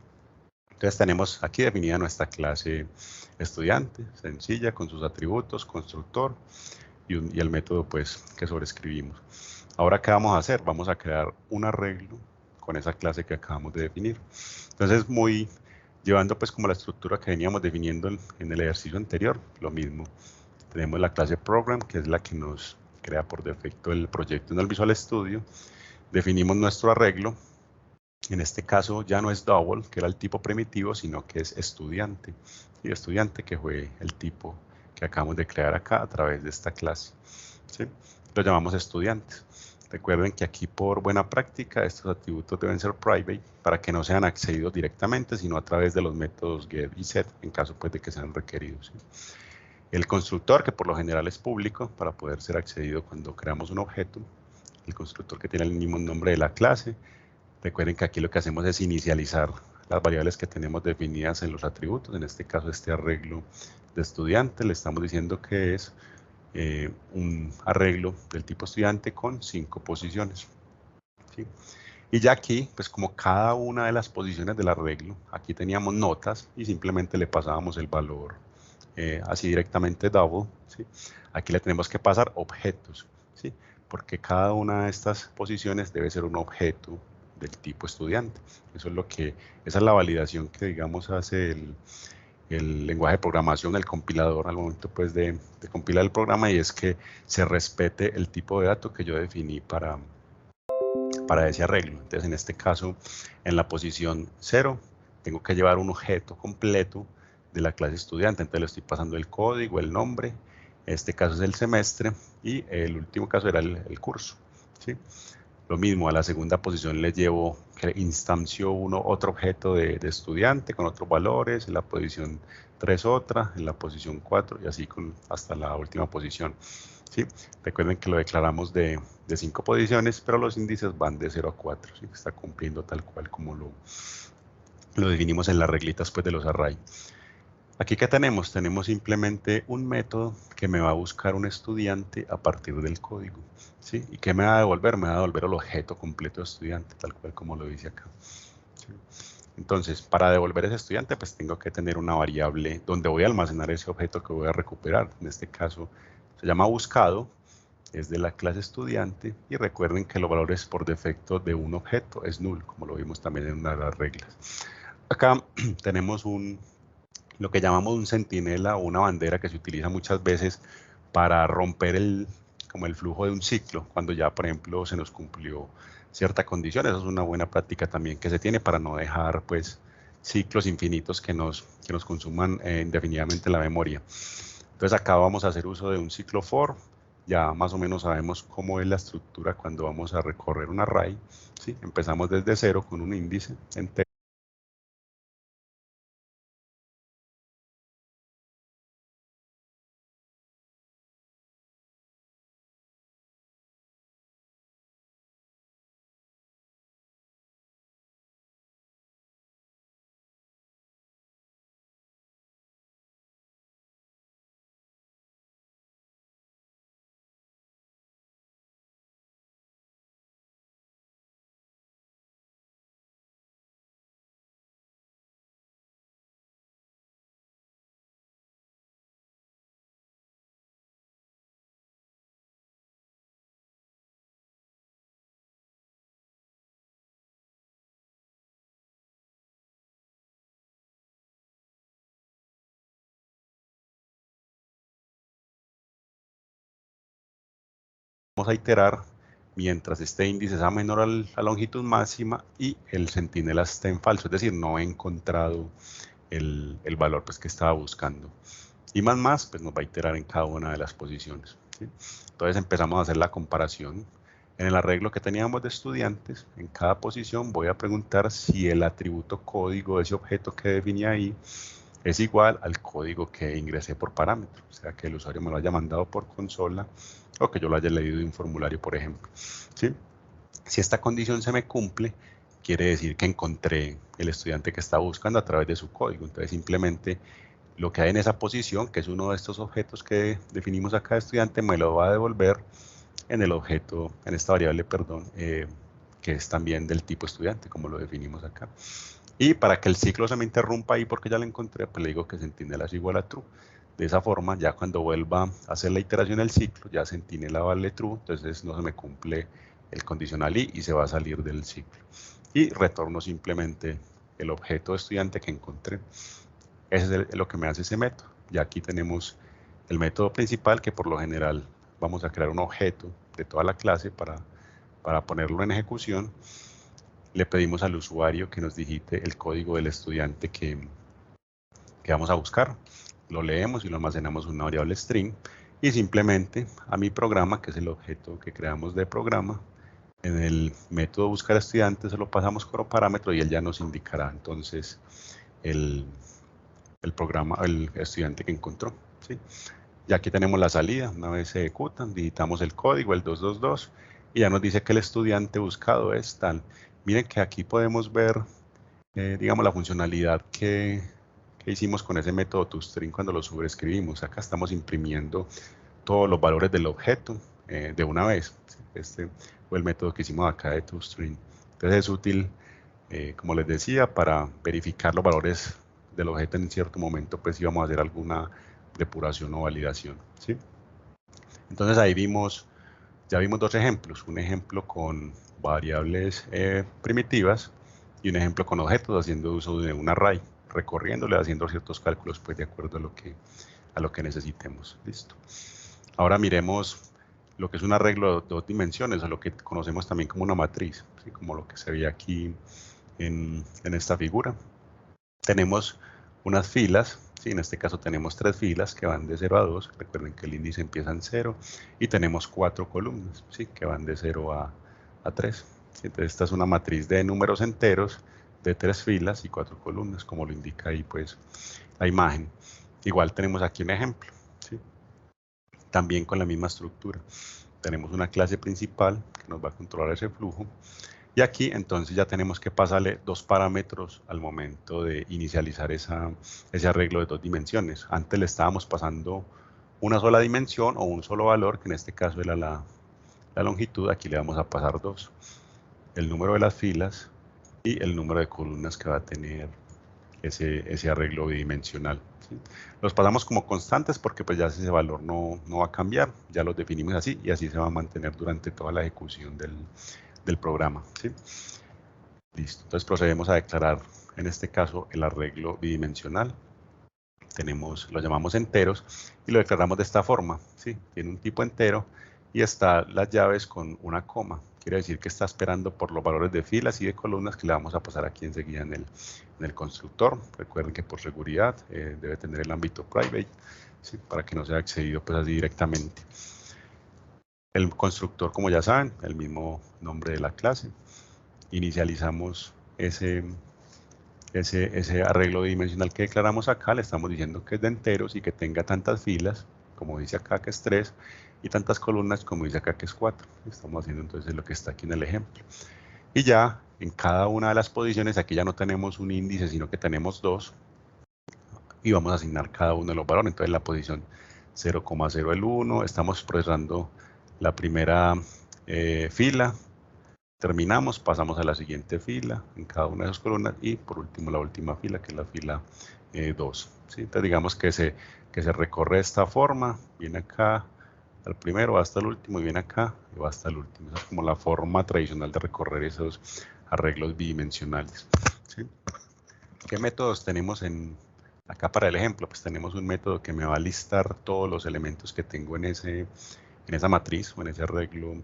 Entonces tenemos aquí definida nuestra clase estudiante, sencilla, con sus atributos, constructor y el método pues que sobreescribimos. Ahora, ¿qué vamos a hacer? Vamos a crear un arreglo con esa clase que acabamos de definir. Entonces, llevando pues como la estructura que veníamos definiendo en el ejercicio anterior, lo mismo. Tenemos la clase program, que es la que nos crea por defecto el proyecto en el Visual Studio. Definimos nuestro arreglo. En este caso ya no es double, que era el tipo primitivo, sino que es estudiante. Y estudiante, que fue el tipo que acabamos de crear acá a través de esta clase, ¿sí? Lo llamamos estudiantes. Recuerden que aquí por buena práctica estos atributos deben ser private para que no sean accedidos directamente, sino a través de los métodos get y set, en caso pues de que sean requeridos, ¿sí? El constructor, que por lo general es público para poder ser accedido cuando creamos un objeto. El constructor que tiene el mismo nombre de la clase. Recuerden que aquí lo que hacemos es inicializar las variables que tenemos definidas en los atributos. En este caso, este arreglo de estudiante, le estamos diciendo que es un arreglo del tipo estudiante con 5 posiciones, ¿sí? Y ya aquí, pues como cada una de las posiciones del arreglo, aquí teníamos notas y simplemente le pasábamos el valor así directamente double, ¿sí? Aquí le tenemos que pasar objetos, ¿sí? Porque cada una de estas posiciones debe ser un objeto del tipo estudiante. Eso es esa es la validación que, digamos, hace el lenguaje de programación, el compilador, al momento pues de compilar el programa, y es que se respete el tipo de dato que yo definí para ese arreglo. Entonces, en este caso, en la posición 0, tengo que llevar un objeto completo de la clase estudiante. Entonces, le estoy pasando el código, el nombre. Este caso es el semestre y el último caso era el curso, ¿sí? Lo mismo, a la segunda posición le llevo que instancio otro objeto de estudiante con otros valores, en la posición 3 otra, en la posición 4 y así hasta la última posición, ¿sí? Recuerden que lo declaramos de 5 posiciones, pero los índices van de 0 a 4, ¿sí? Está cumpliendo tal cual como lo definimos en las reglitas pues, de los array. Aquí, ¿qué tenemos? Tenemos simplemente un método que me va a buscar un estudiante a partir del código, ¿sí? ¿Y qué me va a devolver? Me va a devolver el objeto completo de estudiante, tal cual como lo dice acá, ¿sí? Entonces, para devolver a ese estudiante, pues tengo que tener una variable donde voy a almacenar ese objeto que voy a recuperar. En este caso, se llama buscado, es de la clase estudiante, y recuerden que los valores por defecto de un objeto es null, como lo vimos también en una de las reglas. Acá tenemos lo que llamamos un centinela o una bandera que se utiliza muchas veces para romper como el flujo de un ciclo, cuando ya, por ejemplo, se nos cumplió cierta condición. Eso es una buena práctica también que se tiene para no dejar, pues, ciclos infinitos que nos consuman indefinidamente la memoria. Entonces acá vamos a hacer uso de un ciclo for. Ya más o menos sabemos cómo es la estructura cuando vamos a recorrer un array, ¿sí? Empezamos desde cero con un índice entero. Vamos a iterar mientras este índice sea menor a la longitud máxima y el centinela esté en falso, es decir, no he encontrado el valor, pues, que estaba buscando. Y más, pues nos va a iterar en cada una de las posiciones, ¿sí? Entonces empezamos a hacer la comparación. En el arreglo que teníamos de estudiantes, en cada posición voy a preguntar si el atributo código de ese objeto que definí ahí es igual al código que ingresé por parámetro, o sea, que el usuario me lo haya mandado por consola o que yo lo haya leído de un formulario, por ejemplo, ¿sí? Si esta condición se me cumple, quiere decir que encontré el estudiante que estaba buscando a través de su código. Entonces, simplemente lo que hay en esa posición, que es uno de estos objetos que definimos acá de estudiante, me lo va a devolver en el objeto, en esta variable, perdón, que es también del tipo estudiante, como lo definimos acá. Y para que el ciclo se me interrumpa ahí porque ya lo encontré, pues le digo que centinela es igual a true. De esa forma, ya cuando vuelva a hacer la iteración del ciclo, ya centinela vale true, entonces no se me cumple el condicional y se va a salir del ciclo. Y retorno simplemente el objeto estudiante que encontré. Eso es lo que me hace ese método. Ya aquí tenemos el método principal, que por lo general vamos a crear un objeto de toda la clase para ponerlo en ejecución. Le pedimos al usuario que nos digite el código del estudiante que vamos a buscar. Lo leemos y lo almacenamos en una variable string. Y simplemente a mi programa, que es el objeto que creamos de programa, en el método buscar estudiante se lo pasamos como parámetro y él ya nos indicará entonces el programa, el estudiante que encontró, ¿sí? Y aquí tenemos la salida. Una vez se ejecutan, digitamos el código, el 222, y ya nos dice que el estudiante buscado es tal. Miren que aquí podemos ver, digamos, la funcionalidad que hicimos con ese método toString cuando lo sobreescribimos. Acá estamos imprimiendo todos los valores del objeto de una vez. Este fue el método que hicimos acá de toString. Entonces es útil, como les decía, para verificar los valores del objeto en cierto momento, pues íbamos a hacer alguna depuración o validación, ¿sí? Entonces ahí ya vimos dos ejemplos, un ejemplo con variables primitivas y un ejemplo con objetos haciendo uso de un array, recorriéndole, haciendo ciertos cálculos, pues de acuerdo a lo que necesitemos. Listo. Ahora miremos lo que es un arreglo de dos dimensiones, o lo que conocemos también como una matriz, ¿sí? Como lo que se ve aquí en esta figura. Tenemos unas filas, ¿sí? En este caso tenemos tres filas que van de 0 a 2, recuerden que el índice empieza en 0, y tenemos 4 columnas, ¿sí? Que van de 0 a 3. ¿Sí? Entonces esta es una matriz de números enteros de 3 filas y 4 columnas, como lo indica ahí pues la imagen. Igual tenemos aquí un ejemplo, ¿sí? También con la misma estructura. Tenemos una clase principal que nos va a controlar ese flujo. Y aquí entonces ya tenemos que pasarle dos parámetros al momento de inicializar ese arreglo de dos dimensiones. Antes le estábamos pasando una sola dimensión o un solo valor, que en este caso era la longitud. Aquí le vamos a pasar dos. El número de las filas y el número de columnas que va a tener ese arreglo bidimensional, ¿sí? Los pasamos como constantes porque pues ya ese valor no va a cambiar, ya los definimos así y así se va a mantener durante toda la ejecución del programa, ¿sí? Listo, entonces procedemos a declarar en este caso el arreglo bidimensional. Lo llamamos enteros y lo declaramos de esta forma, ¿sí? Tiene un tipo entero y está las llaves con una coma. Quiere decir que está esperando por los valores de filas y de columnas que le vamos a pasar aquí enseguida en el constructor. Recuerden que por seguridad debe tener el ámbito private, ¿sí? Para que no sea accedido pues así directamente. El constructor, como ya saben, el mismo nombre de la clase. Inicializamos ese arreglo dimensional que declaramos acá, le estamos diciendo que es de enteros y que tenga tantas filas, como dice acá que es 3, y tantas columnas como dice acá que es 4. Estamos haciendo entonces lo que está aquí en el ejemplo. Y ya en cada una de las posiciones, aquí ya no tenemos un índice, sino que tenemos 2, y vamos a asignar cada uno de los valores. Entonces la posición 0,0 el 1, estamos procesando la primera fila, terminamos, pasamos a la siguiente fila en cada una de esas columnas y por último la última fila, que es la fila 2. ¿Sí? Entonces digamos que se recorre de esta forma, viene acá al primero, va hasta el último y viene acá y va hasta el último. Esa es como la forma tradicional de recorrer esos arreglos bidimensionales. ¿Sí? ¿Qué métodos tenemos acá para el ejemplo? Pues tenemos un método que me va a listar todos los elementos que tengo en esa matriz o en ese arreglo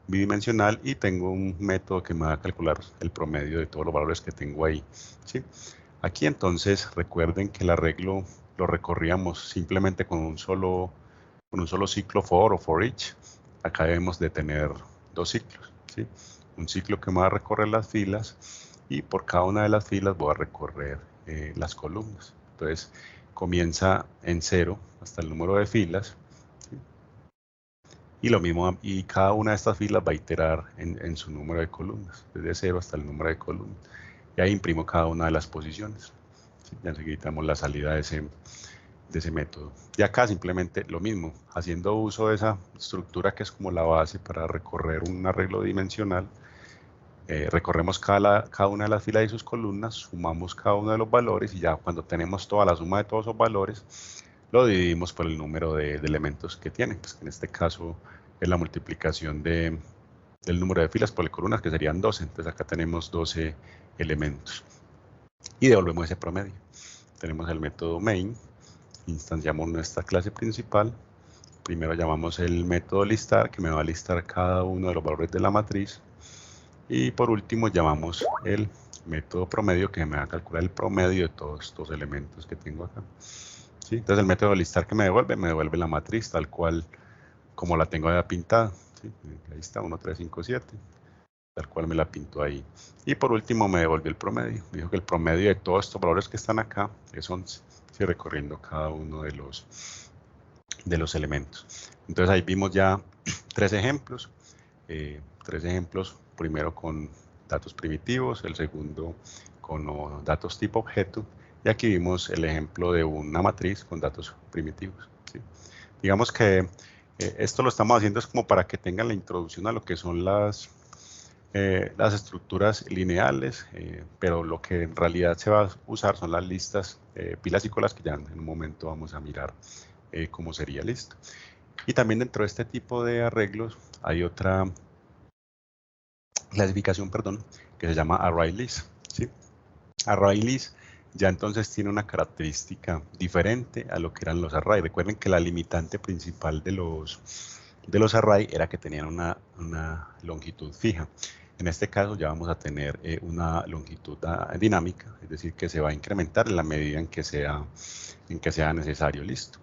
bidimensional y tengo un método que me va a calcular el promedio de todos los valores que tengo ahí, ¿sí? Aquí entonces recuerden que el arreglo lo recorríamos simplemente con un solo ciclo for o for each. Acá debemos de tener 2 ciclos, ¿sí? Un ciclo que me va a recorrer las filas y por cada una de las filas voy a recorrer las columnas. Entonces comienza en 0 hasta el número de filas, ¿sí? Y lo mismo, y cada una de estas filas va a iterar en su número de columnas, desde 0 hasta el número de columnas. Y ahí imprimo cada una de las posiciones. ¿Sí? Ya enseguida tenemos la salida de ese método. Y acá simplemente lo mismo, haciendo uso de esa estructura que es como la base para recorrer un arreglo dimensional. Recorremos cada una de las filas y sus columnas, sumamos cada uno de los valores y ya cuando tenemos toda la suma de todos esos valores, lo dividimos por el número de elementos que tiene. Pues en este caso es la multiplicación del número de filas por columnas, que serían 12. Entonces acá tenemos 12 elementos. Y devolvemos ese promedio. Tenemos el método main, instanciamos nuestra clase principal. Primero llamamos el método listar, que me va a listar cada uno de los valores de la matriz. Y por último llamamos el método promedio, que me va a calcular el promedio de todos estos elementos que tengo acá. ¿Sí? Entonces el método listar que me devuelve la matriz tal cual como la tengo ya pintada. ¿Sí? Ahí está, 1, 3, 5, 7. Tal cual me la pintó ahí. Y por último me devolvió el promedio. Me dijo que el promedio de todos estos valores que están acá es 11. ¿Sí? Recorriendo cada uno de los elementos. Entonces ahí vimos ya 3 ejemplos. 3 ejemplos, primero con datos primitivos, el segundo con datos tipo objeto, y aquí vimos el ejemplo de una matriz con datos primitivos. ¿Sí? Digamos que esto lo estamos haciendo es como para que tengan la introducción a lo que son las estructuras lineales, pero lo que en realidad se va a usar son las listas pilas y colas, que ya en un momento vamos a mirar cómo sería listo. Y también dentro de este tipo de arreglos hay otra clasificación, que se llama array list. ¿Sí? Array list ya entonces tiene una característica diferente a lo que eran los array. Recuerden que la limitante principal de los array era que tenían una longitud fija. En este caso ya vamos a tener una longitud dinámica, es decir, que se va a incrementar en la medida en que sea necesario. Listo.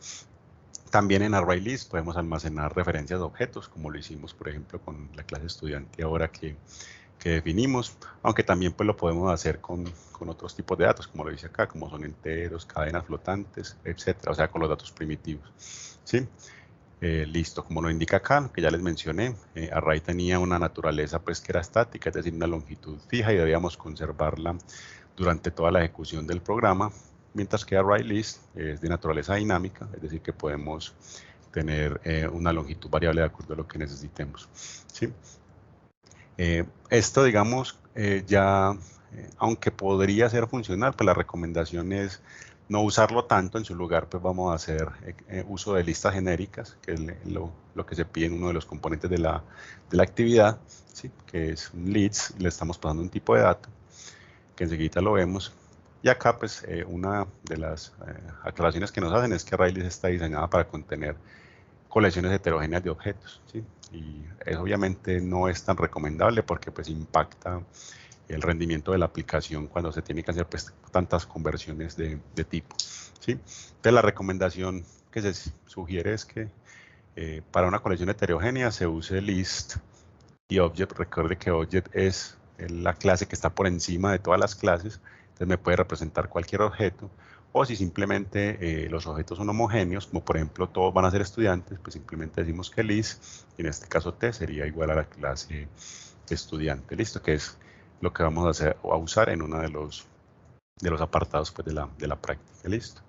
También en ArrayList podemos almacenar referencias de objetos, como lo hicimos, por ejemplo, con la clase estudiante ahora que definimos, aunque también pues lo podemos hacer con otros tipos de datos, como lo dice acá, como son enteros, cadenas flotantes, etcétera, o sea, con los datos primitivos. ¿Sí? Listo, como lo indica acá, que ya les mencioné, Array tenía una naturaleza pues que era estática, es decir, una longitud fija y debíamos conservarla durante toda la ejecución del programa, mientras que ArrayList es de naturaleza dinámica, es decir, que podemos tener una longitud variable de acuerdo a lo que necesitemos. ¿Sí? Esto, digamos, ya aunque podría ser funcional, pues la recomendación es no usarlo tanto. En su lugar, pues vamos a hacer uso de listas genéricas, que es lo que se pide en uno de los componentes de la actividad, ¿sí? Que es un leads, y le estamos pasando un tipo de dato, que enseguida lo vemos. Y acá, pues, una de las aclaraciones que nos hacen es que ArrayList está diseñada para contener colecciones heterogéneas de objetos, ¿sí? Y eso obviamente no es tan recomendable porque pues impacta el rendimiento de la aplicación cuando se tiene que hacer pues tantas conversiones de tipo, ¿sí? Entonces la recomendación que se sugiere es que para una colección heterogénea se use list y object. Recuerde que object es la clase que está por encima de todas las clases, entonces me puede representar cualquier objeto. O si simplemente los objetos son homogéneos, como por ejemplo todos van a ser estudiantes, pues simplemente decimos que list, y en este caso t sería igual a la clase estudiante, listo, que es lo que vamos a hacer o a usar en uno de los apartados pues, de la práctica, listo.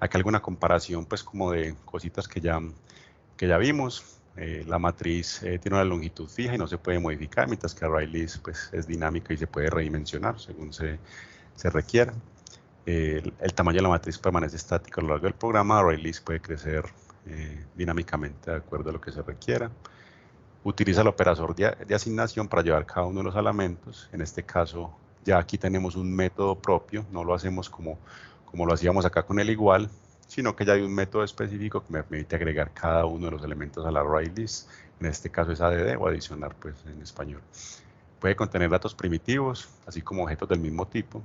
Acá alguna comparación pues como de cositas que ya vimos. La matriz tiene una longitud fija y no se puede modificar, mientras que ArrayList pues, es dinámica y se puede redimensionar según se requiera. El tamaño de la matriz permanece estático a lo largo del programa. ArrayList puede crecer dinámicamente de acuerdo a lo que se requiera. Utiliza el operador de asignación para llevar cada uno de los elementos. En este caso, ya aquí tenemos un método propio, no lo hacemos como lo hacíamos acá con el igual, sino que ya hay un método específico que me permite agregar cada uno de los elementos a la ArrayList. En este caso es add o adicionar pues, en español. Puede contener datos primitivos, así como objetos del mismo tipo.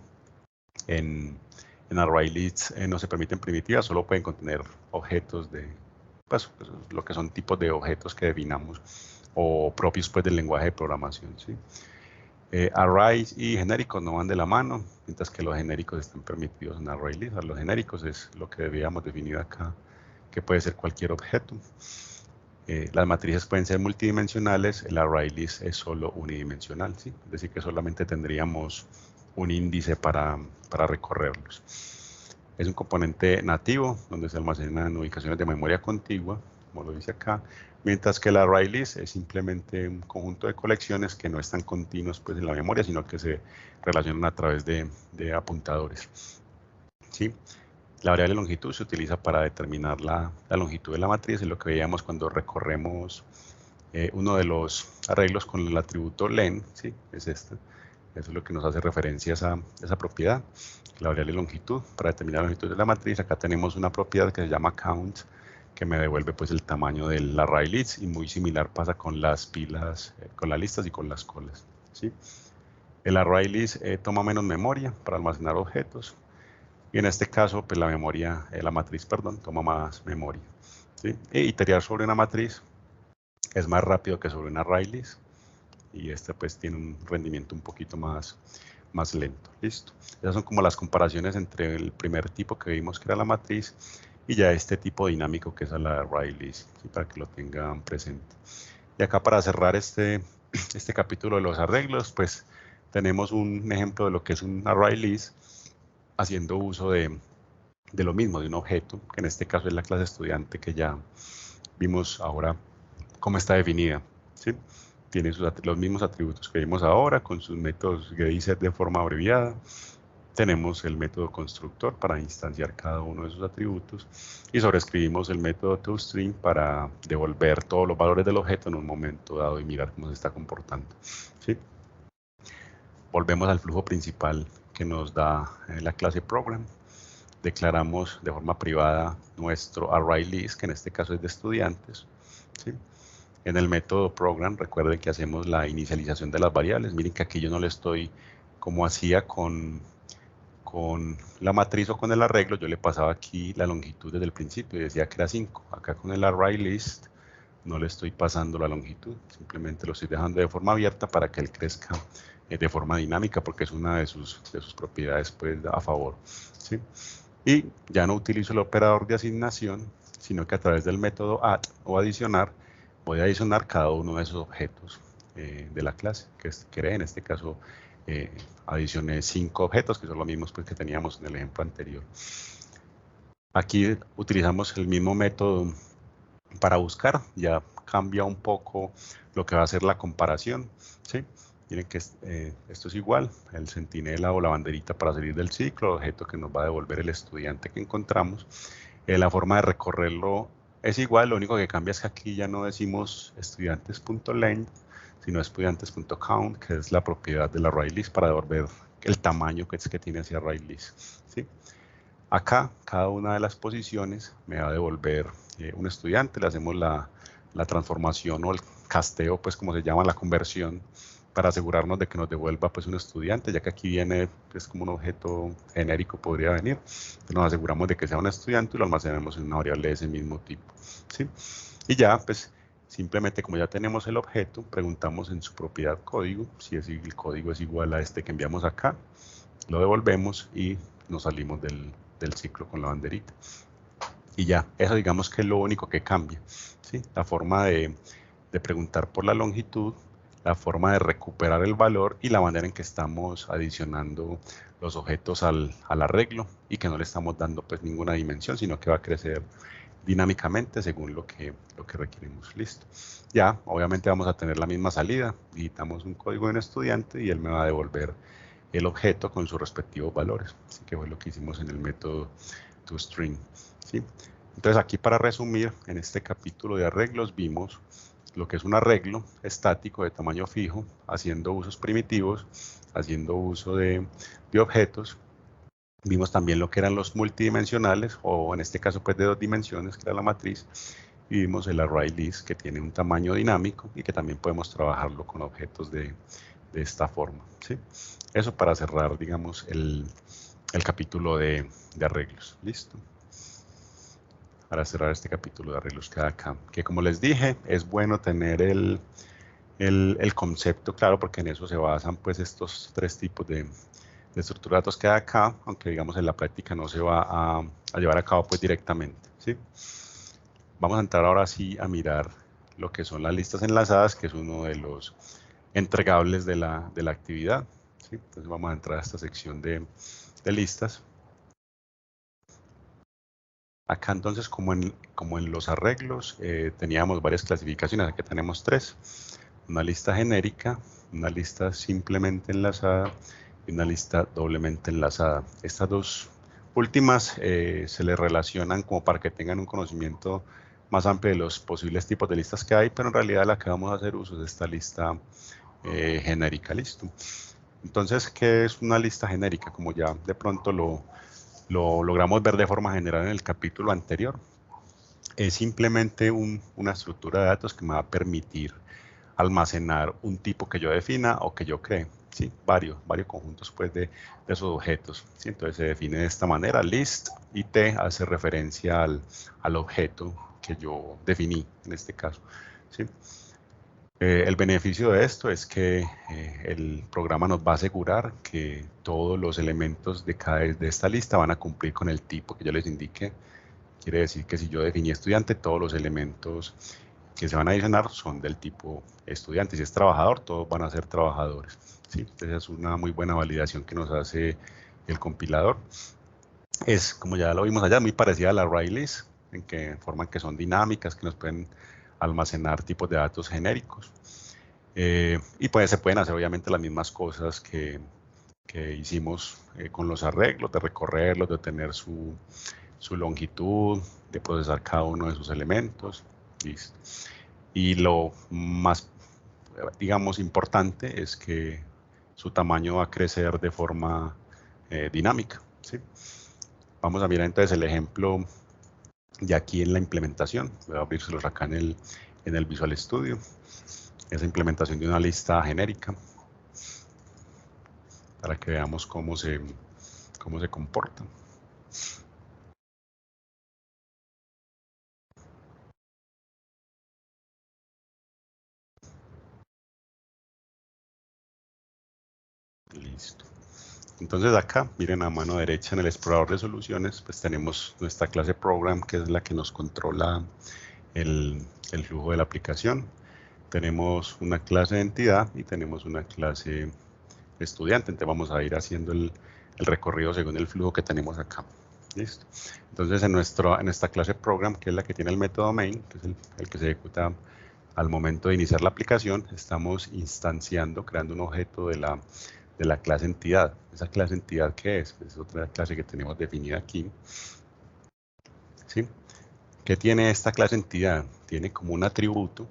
En ArrayList no se permiten primitivas, solo pueden contener objetos de, pues, lo que son tipos de objetos que definamos o propios pues, del lenguaje de programación, ¿sí? Arrays y genéricos no van de la mano, mientras que los genéricos están permitidos en ArrayList. Los genéricos es lo que debíamos definir acá, que puede ser cualquier objeto. Las matrices pueden ser multidimensionales, el ArrayList es solo unidimensional, ¿sí? Es decir, que solamente tendríamos un índice para recorrerlos. Es un componente nativo, donde se almacenan ubicaciones de memoria contigua, como lo dice acá, mientras que el ArrayList es simplemente un conjunto de colecciones que no están continuos pues, en la memoria, sino que se relacionan a través de apuntadores, ¿sí? La variable longitud se utiliza para determinar la longitud de la matriz, es lo que veíamos cuando recorremos uno de los arreglos con el atributo len, ¿sí? Es esta. Eso es lo que nos hace referencia a esa propiedad, la variable longitud. Para determinar la longitud de la matriz, acá tenemos una propiedad que se llama count, que me devuelve pues, el tamaño del ArrayList, y muy similar pasa con las pilas, con las listas y con las colas, ¿sí? El ArrayList toma menos memoria para almacenar objetos, y en este caso, pues la matriz, perdón, toma más memoria, ¿sí? E iterar sobre una matriz es más rápido que sobre una ArrayList, y esta pues tiene un rendimiento un poquito más lento, listo. Esas son como las comparaciones entre el primer tipo que vimos que era la matriz y ya este tipo dinámico que es la ArrayList, ¿sí? Para que lo tengan presente. Y acá para cerrar este capítulo de los arreglos, pues tenemos un ejemplo de lo que es un ArrayList haciendo uso de lo mismo, de un objeto, que en este caso es la clase estudiante que ya vimos ahora cómo está definida, ¿sí? Tiene los mismos atributos que vimos ahora, con sus métodos get y set de forma abreviada. Tenemos el método constructor para instanciar cada uno de esos atributos y sobreescribimos el método toString para devolver todos los valores del objeto en un momento dado y mirar cómo se está comportando, ¿sí? Volvemos al flujo principal que nos da la clase program. Declaramos de forma privada nuestro ArrayList, que en este caso es de estudiantes, ¿sí? En el método program, recuerden que hacemos la inicialización de las variables. Miren que aquí yo no le estoy, como hacía con la matriz o con el arreglo, yo le pasaba aquí la longitud desde el principio y decía que era 5. Acá con el ArrayList no le estoy pasando la longitud, simplemente lo estoy dejando de forma abierta para que él crezca de forma dinámica, porque es una de sus propiedades pues, a favor, ¿sí? Y ya no utilizo el operador de asignación, sino que a través del método add o adicionar, voy a adicionar cada uno de esos objetos de la clase, que en este caso adicioné 5 objetos, que son los mismos pues, que teníamos en el ejemplo anterior. Aquí utilizamos el mismo método para buscar, ya cambia un poco lo que va a ser la comparación, ¿sí? Miren que esto es igual, el centinela o la banderita para salir del ciclo, el objeto que nos va a devolver el estudiante que encontramos. La forma de recorrerlo es igual, lo único que cambia es que aquí ya no decimos estudiantes.length, sino estudiantes.count, que es la propiedad del ArrayList para devolver el tamaño que tiene ese ArrayList, ¿sí? Acá, cada una de las posiciones me va a devolver un estudiante, le hacemos la transformación o el casteo, pues como se llama, la conversión, para asegurarnos de que nos devuelva pues un estudiante, ya que aquí viene pues como un objeto genérico podría venir. Entonces nos aseguramos de que sea un estudiante y lo almacenamos en una variable de ese mismo tipo, ¿sí? Y ya pues simplemente como ya tenemos el objeto, preguntamos en su propiedad código, si el código es igual a este que enviamos acá, lo devolvemos y nos salimos del ciclo con la banderita. Y ya, eso digamos que es lo único que cambia, ¿sí? La forma de preguntar por la longitud, la forma de recuperar el valor y la manera en que estamos adicionando los objetos al arreglo y que no le estamos dando pues ninguna dimensión, sino que va a crecer dinámicamente según lo que requerimos. Listo. Ya, obviamente vamos a tener la misma salida, digitamos un código de un estudiante y él me va a devolver el objeto con sus respectivos valores. Así que fue lo que hicimos en el método toString, ¿sí? Entonces aquí para resumir, en este capítulo de arreglos vimos lo que es un arreglo estático de tamaño fijo, haciendo usos primitivos, haciendo uso de objetos. Vimos también lo que eran los multidimensionales, o en este caso pues de 2 dimensiones, que era la matriz. Y vimos el ArrayList, que tiene un tamaño dinámico y que también podemos trabajarlo con objetos de esta forma, ¿sí? Eso para cerrar, digamos, el capítulo de arreglos. Listo. Para cerrar este capítulo de arreglos que hay acá, que como les dije, es bueno tener el concepto claro, porque en eso se basan pues estos 3 tipos de estructura de datos que hay acá, aunque digamos en la práctica no se va a llevar a cabo pues directamente, ¿sí? Vamos a entrar ahora sí a mirar lo que son las listas enlazadas, que es uno de los entregables de la actividad, ¿sí? Entonces vamos a entrar a esta sección de listas. Acá entonces, como en los arreglos, teníamos varias clasificaciones. Aquí tenemos 3. Una lista genérica, una lista simplemente enlazada y una lista doblemente enlazada. Estas 2 últimas se les relacionan como para que tengan un conocimiento más amplio de los posibles tipos de listas que hay, pero en realidad la que vamos a hacer uso es de esta lista genérica. Listo. Entonces, ¿qué es una lista genérica? Como ya de pronto lo logramos ver de forma general en el capítulo anterior, es simplemente una estructura de datos que me va a permitir almacenar un tipo que yo defina o que yo cree, ¿sí? Varios conjuntos pues de esos objetos, ¿sí? Entonces se define de esta manera, list, y T hace referencia al objeto que yo definí en este caso, ¿sí? El beneficio de esto es que el programa nos va a asegurar que todos los elementos de esta lista van a cumplir con el tipo que yo les indique. Quiere decir que si yo definí estudiante, todos los elementos que se van a adicionar son del tipo estudiante. Si es trabajador, todos van a ser trabajadores, ¿sí? Entonces es una muy buena validación que nos hace el compilador. Es, como ya lo vimos allá, muy parecida a la ArrayList, en que forman que son dinámicas, que nos pueden almacenar tipos de datos genéricos. Y pues se pueden hacer obviamente las mismas cosas que hicimos con los arreglos, de recorrerlos, de tener su longitud, de procesar cada uno de sus elementos. Listo. Y lo más, digamos, importante es que su tamaño va a crecer de forma dinámica, ¿sí? Vamos a mirar entonces el ejemplo de aquí en la implementación. Voy a abrírselos acá en el Visual Studio. Esa implementación de una lista genérica para que veamos cómo se comporta. Listo. Entonces acá, miren a mano derecha en el explorador de soluciones, pues tenemos nuestra clase program, que es la que nos controla el flujo de la aplicación. Tenemos una clase de entidad y tenemos una clase estudiante. Entonces vamos a ir haciendo el recorrido según el flujo que tenemos acá. Listo. Entonces en esta clase program, que es la que tiene el método main, que es el que se ejecuta al momento de iniciar la aplicación, estamos instanciando, creando un objeto de la clase entidad. ¿Esa clase entidad qué es? Pues es otra clase que tenemos definida aquí. ¿Sí? ¿Qué tiene esta clase entidad? Tiene como un atributo,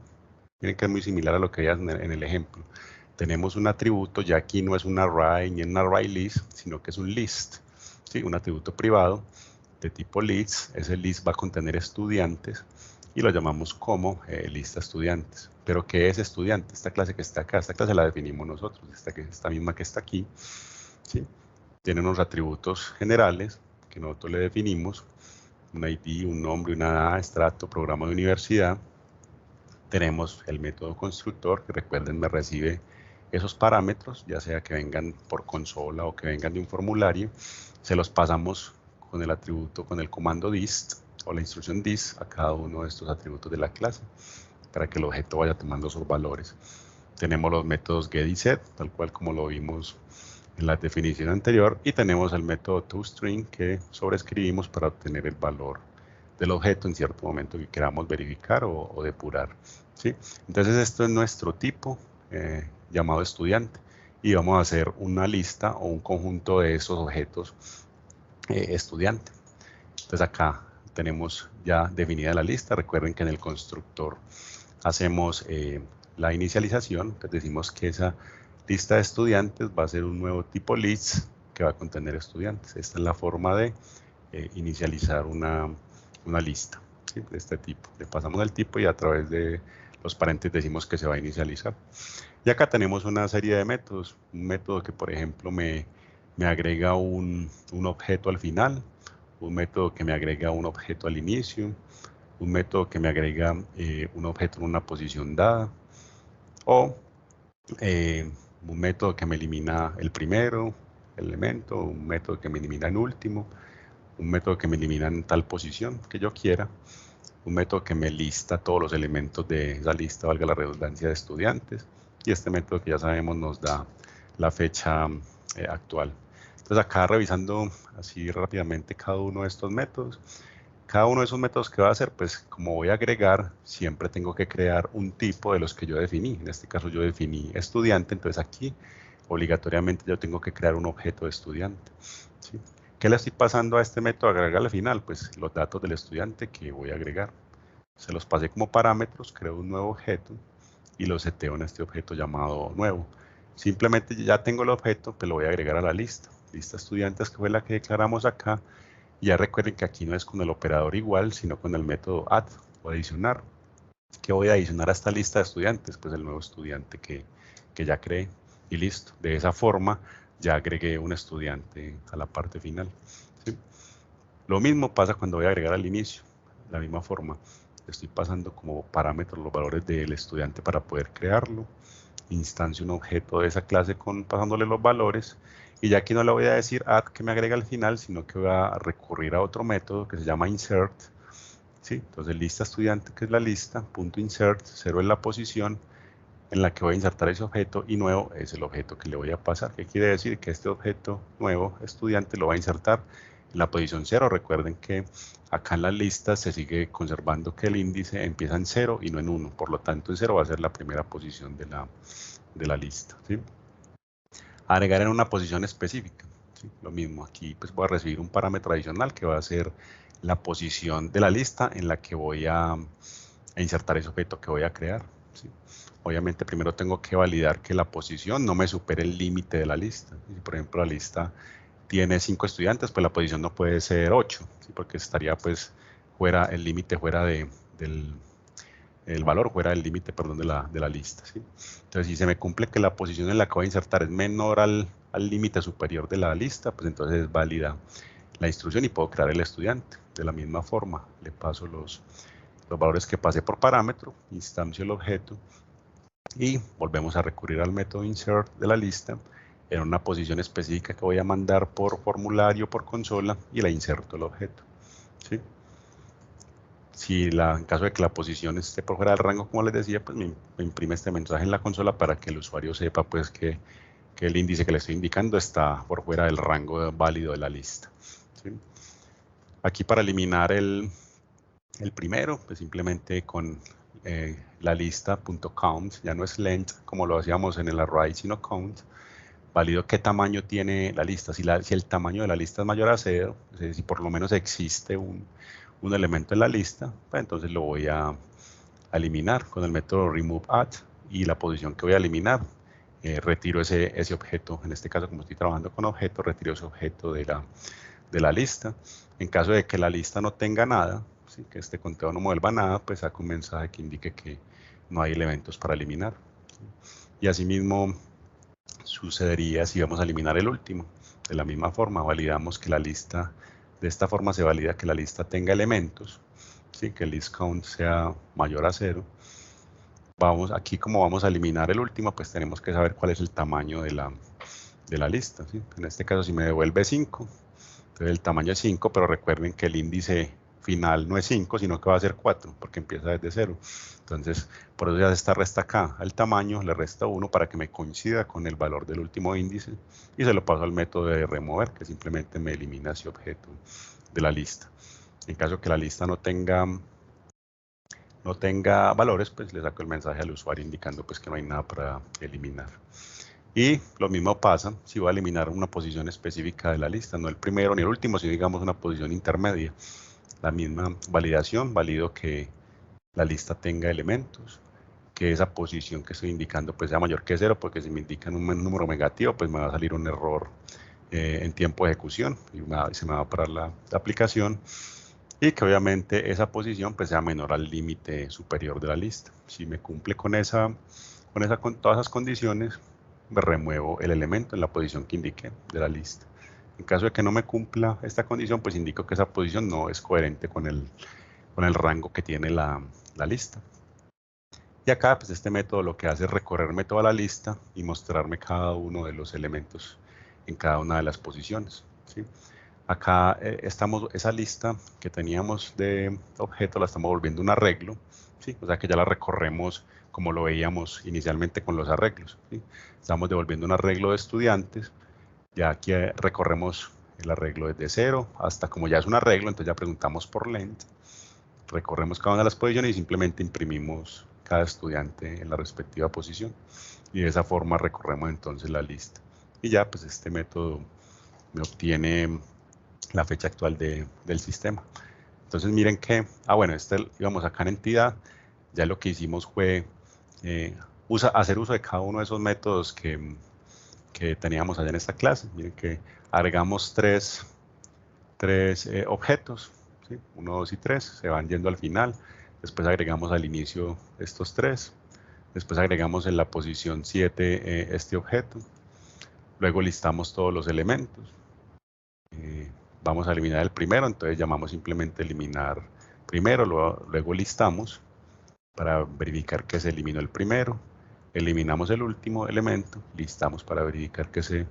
tiene que es muy similar a lo que veías en el ejemplo. Tenemos un atributo, ya aquí no es un array ni un array list, sino que es un list, ¿sí? Un atributo privado de tipo list. Ese list va a contener estudiantes y lo llamamos como lista estudiantes. ¿Pero qué es estudiante? Esta clase que está acá, esta clase la definimos nosotros, esta misma que está aquí, ¿sí? Tiene unos atributos generales que nosotros le definimos, un ID, un nombre, una edad, estrato, programa de universidad. Tenemos el método constructor, que recuerden me recibe esos parámetros, ya sea que vengan por consola o que vengan de un formulario, se los pasamos con el atributo, con el comando dist o la instrucción dist a cada uno de estos atributos de la clase, para que el objeto vaya tomando sus valores. Tenemos los métodos get y set, tal cual como lo vimos en la definición anterior, y tenemos el método toString que sobreescribimos para obtener el valor del objeto en cierto momento que queramos verificar o depurar, ¿sí? Entonces esto es nuestro tipo llamado estudiante, y vamos a hacer una lista o un conjunto de esos objetos estudiante. Entonces acá tenemos ya definida la lista. Recuerden que en el constructor hacemos la inicialización, entonces decimos que esa lista de estudiantes va a ser un nuevo tipo list que va a contener estudiantes. Esta es la forma de inicializar una lista, ¿sí? De este tipo. Le pasamos el tipo y a través de los paréntesis decimos que se va a inicializar. Y acá tenemos una serie de métodos. Un método que, por ejemplo, me agrega un objeto al final, un método que me agrega un objeto al inicio, un método que me agrega un objeto en una posición dada, o un método que me elimina el primero elemento, un método que me elimina el último, un método que me elimina en tal posición que yo quiera, un método que me lista todos los elementos de esa lista, valga la redundancia, de estudiantes, y este método que ya sabemos nos da la fecha actual. Entonces acá revisando así rápidamente cada uno de estos métodos, cada uno de esos métodos que va a hacer, pues como voy a agregar, siempre tengo que crear un tipo de los que yo definí. En este caso yo definí estudiante, entonces aquí obligatoriamente yo tengo que crear un objeto de estudiante, ¿sí? ¿Qué le estoy pasando a este método agregar al final? Pues los datos del estudiante que voy a agregar. Se los pasé como parámetros, creo un nuevo objeto y lo seteo en este objeto llamado nuevo. Simplemente ya tengo el objeto, pues lo voy a agregar a la lista. Lista estudiantes, que fue la que declaramos acá. Y ya recuerden que aquí no es con el operador igual, sino con el método add o adicionar. ¿Qué voy a adicionar a esta lista de estudiantes? Pues el nuevo estudiante que ya creé. Y listo. De esa forma ya agregué un estudiante a la parte final, ¿sí? Lo mismo pasa cuando voy a agregar al inicio. De la misma forma, estoy pasando como parámetros los valores del estudiante para poder crearlo. Instancio un objeto de esa clase pasándole los valores. Y ya aquí no le voy a decir add que me agrega al final, sino que voy a recurrir a otro método que se llama insert, ¿sí? Entonces lista estudiante, que es la lista, punto insert, 0 es la posición en la que voy a insertar ese objeto, y nuevo es el objeto que le voy a pasar. ¿Qué quiere decir? Que este objeto nuevo estudiante lo va a insertar en la posición 0. Recuerden que acá en las listas se sigue conservando que el índice empieza en 0 y no en 1. Por lo tanto, en 0 va a ser la primera posición de la lista, ¿sí? Agregar en una posición específica, ¿sí? Lo mismo, aquí pues voy a recibir un parámetro adicional que va a ser la posición de la lista en la que voy a insertar ese objeto que voy a crear, ¿sí? Obviamente primero tengo que validar que la posición no me supere el límite de la lista. Si por ejemplo la lista tiene 5 estudiantes, pues la posición no puede ser 8, ¿sí? Porque estaría pues fuera, el límite fuera el valor fuera del límite, perdón, de la lista, ¿sí? Entonces, si se me cumple que la posición en la que voy a insertar es menor al límite superior de la lista, pues entonces es válida la instrucción y puedo crear el estudiante. De la misma forma, le paso los valores que pasé por parámetro, instancio el objeto y volvemos a recurrir al método insert de la lista en una posición específica que voy a mandar por formulario, por consola, y la inserto el objeto, ¿sí? Si en caso de que la posición esté por fuera del rango, como les decía, pues me imprime este mensaje en la consola para que el usuario sepa pues que el índice que le estoy indicando está por fuera del rango válido de la lista, ¿sí? Aquí para eliminar el primero, pues simplemente con la lista.count, ya no es length como lo hacíamos en el array, sino count. Valido qué tamaño tiene la lista. Si el tamaño de la lista es mayor a 0, es decir, si por lo menos existe un elemento en la lista, pues entonces lo voy a eliminar con el método remove@, y la posición que voy a eliminar, retiro ese objeto. En este caso, como estoy trabajando con objetos, retiro ese objeto de la lista. En caso de que la lista no tenga nada, ¿sí?, que este conteo no mueva nada, pues saco un mensaje que indique que no hay elementos para eliminar. Y asimismo sucedería si vamos a eliminar el último. De la misma forma, validamos que la lista, de esta forma se valida que la lista tenga elementos, ¿sí?, que el list count sea mayor a 0. Aquí, como vamos a eliminar el último, pues tenemos que saber cuál es el tamaño de la lista, ¿sí? En este caso, si me devuelve 5, entonces el tamaño es 5, pero recuerden que el índice final no es 5, sino que va a ser 4, porque empieza desde 0. Entonces, por eso ya esta resta acá al tamaño, le resta 1 para que me coincida con el valor del último índice, y se lo paso al método de remover, que simplemente me elimina ese objeto de la lista. En caso que la lista no tenga valores, pues le saco el mensaje al usuario indicando pues que no hay nada para eliminar. Y lo mismo pasa si voy a eliminar una posición específica de la lista, no el primero ni el último, sino digamos una posición intermedia. La misma validación, valido que la lista tenga elementos, que esa posición que estoy indicando pues sea mayor que 0, porque si me indican un número negativo, pues me va a salir un error en tiempo de ejecución y se me va a parar la aplicación. Y que obviamente esa posición pues sea menor al límite superior de la lista. Si me cumple con todas esas condiciones, me remuevo el elemento en la posición que indiqué de la lista. En caso de que no me cumpla esta condición, pues indico que esa posición no es coherente con el rango que tiene la lista. Y acá, pues este método lo que hace es recorrerme toda la lista y mostrarme cada uno de los elementos en cada una de las posiciones, ¿sí? Acá esa lista que teníamos de objeto la estamos volviendo un arreglo, ¿sí? O sea que ya la recorremos como lo veíamos inicialmente con los arreglos, ¿sí? Estamos devolviendo un arreglo de estudiantes, ya aquí recorremos el arreglo desde 0 hasta, como ya es un arreglo, entonces ya preguntamos por length, recorremos cada una de las posiciones y simplemente imprimimos cada estudiante en la respectiva posición, y de esa forma recorremos entonces la lista. Y ya pues este método me obtiene la fecha actual del sistema. Entonces miren que, bueno, íbamos acá en entidad, ya lo que hicimos fue hacer uso de cada uno de esos métodos que teníamos allá en esta clase. Miren que agregamos tres objetos, ¿sí? 1, 2 y 3, se van yendo al final. Después agregamos al inicio estos 3. Después agregamos en la posición 7 este objeto. Luego listamos todos los elementos. Vamos a eliminar el primero, entonces llamamos simplemente eliminar primero, luego listamos para verificar que se eliminó el primero, eliminamos el último elemento, listamos para verificar que se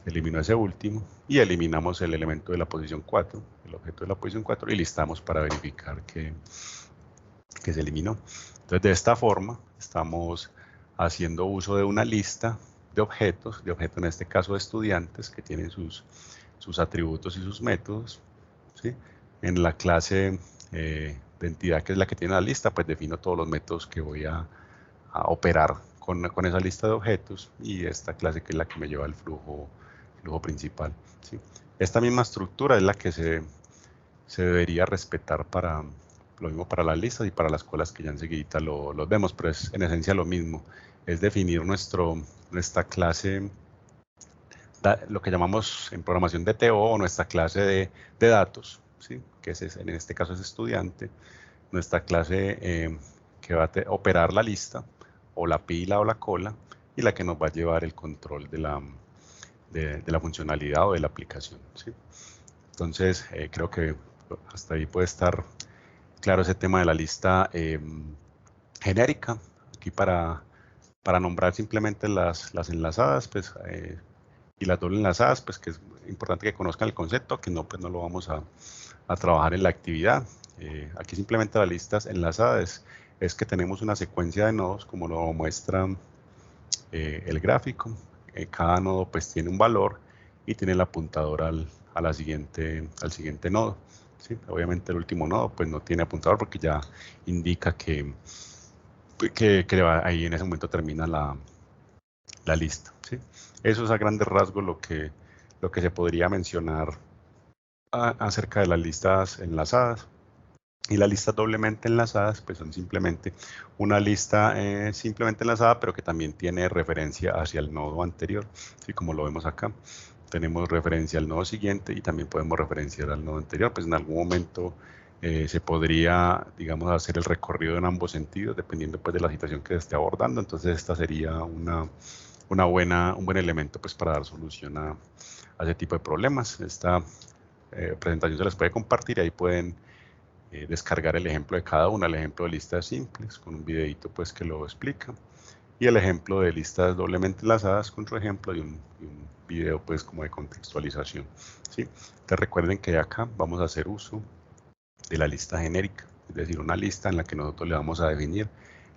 eliminó ese último, y eliminamos el elemento de la posición 4, el objeto de la posición 4, y listamos para verificar que se eliminó. Entonces, de esta forma estamos haciendo uso de una lista de objetos en este caso de estudiantes, que tienen sus atributos y sus métodos, ¿sí? En la clase de entidad, que es la que tiene la lista, pues defino todos los métodos que voy a operar con esa lista de objetos, y esta clase que es la que me lleva al flujo principal, ¿sí? Esta misma estructura es la que se debería respetar para lo mismo para las listas y para las colas, que ya enseguida los vemos, pero es en esencia lo mismo, es definir nuestra clase, lo que llamamos en programación DTO, o nuestra clase de datos, ¿sí? Que en este caso es estudiante, nuestra clase que va a operar la lista, o la pila o la cola, y la que nos va a llevar el control de la funcionalidad o de la aplicación, ¿sí? Entonces, creo que hasta ahí puede estar claro ese tema de la lista genérica. Aquí para nombrar simplemente las enlazadas, pues, y las doble enlazadas, pues que es importante que conozcan el concepto, que no, pues no lo vamos a trabajar en la actividad. Aquí simplemente las listas enlazadas es que tenemos una secuencia de nodos, como lo muestra el gráfico. Cada nodo pues tiene un valor y tiene el apuntador al siguiente nodo, ¿sí? Obviamente el último nodo pues no tiene apuntador, porque ya indica que ahí en ese momento termina la lista, ¿sí? Eso es a grandes rasgos lo que se podría mencionar acerca de las listas enlazadas. Y las listas doblemente enlazadas pues son simplemente una lista simplemente enlazada, pero que también tiene referencia hacia el nodo anterior, ¿sí? Como lo vemos acá. Tenemos referencia al nodo siguiente y también podemos referenciar al nodo anterior. Pues en algún momento se podría, digamos, hacer el recorrido en ambos sentidos, dependiendo pues de la situación que se esté abordando. Entonces esta sería un buen elemento pues para dar solución a ese tipo de problemas. Esta presentación se les puede compartir y ahí pueden descargar el ejemplo de cada una, el ejemplo de listas simples con un videito pues que lo explica y el ejemplo de listas doblemente enlazadas con otro ejemplo y un video pues como de contextualización, ¿sí? Entonces recuerden que acá vamos a hacer uso de la lista genérica, es decir, una lista en la que nosotros le vamos a definir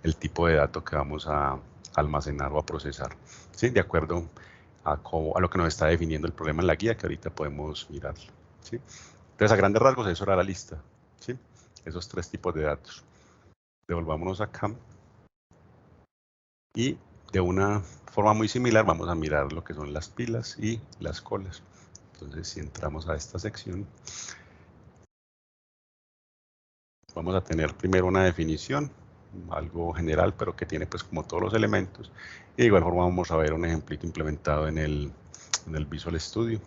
el tipo de dato que vamos a almacenar o a procesar, ¿sí? De acuerdo a lo que nos está definiendo el problema en la guía, que ahorita podemos mirarlo, ¿sí? Entonces, a grandes rasgos, eso era la lista, ¿sí? Esos tres tipos de datos. Devolvámonos acá. Y de una forma muy similar vamos a mirar lo que son las pilas y las colas. Entonces, si entramos a esta sección, vamos a tener primero una definición, algo general, pero que tiene pues como todos los elementos. Y de igual forma vamos a ver un ejemplito implementado en el Visual Studio.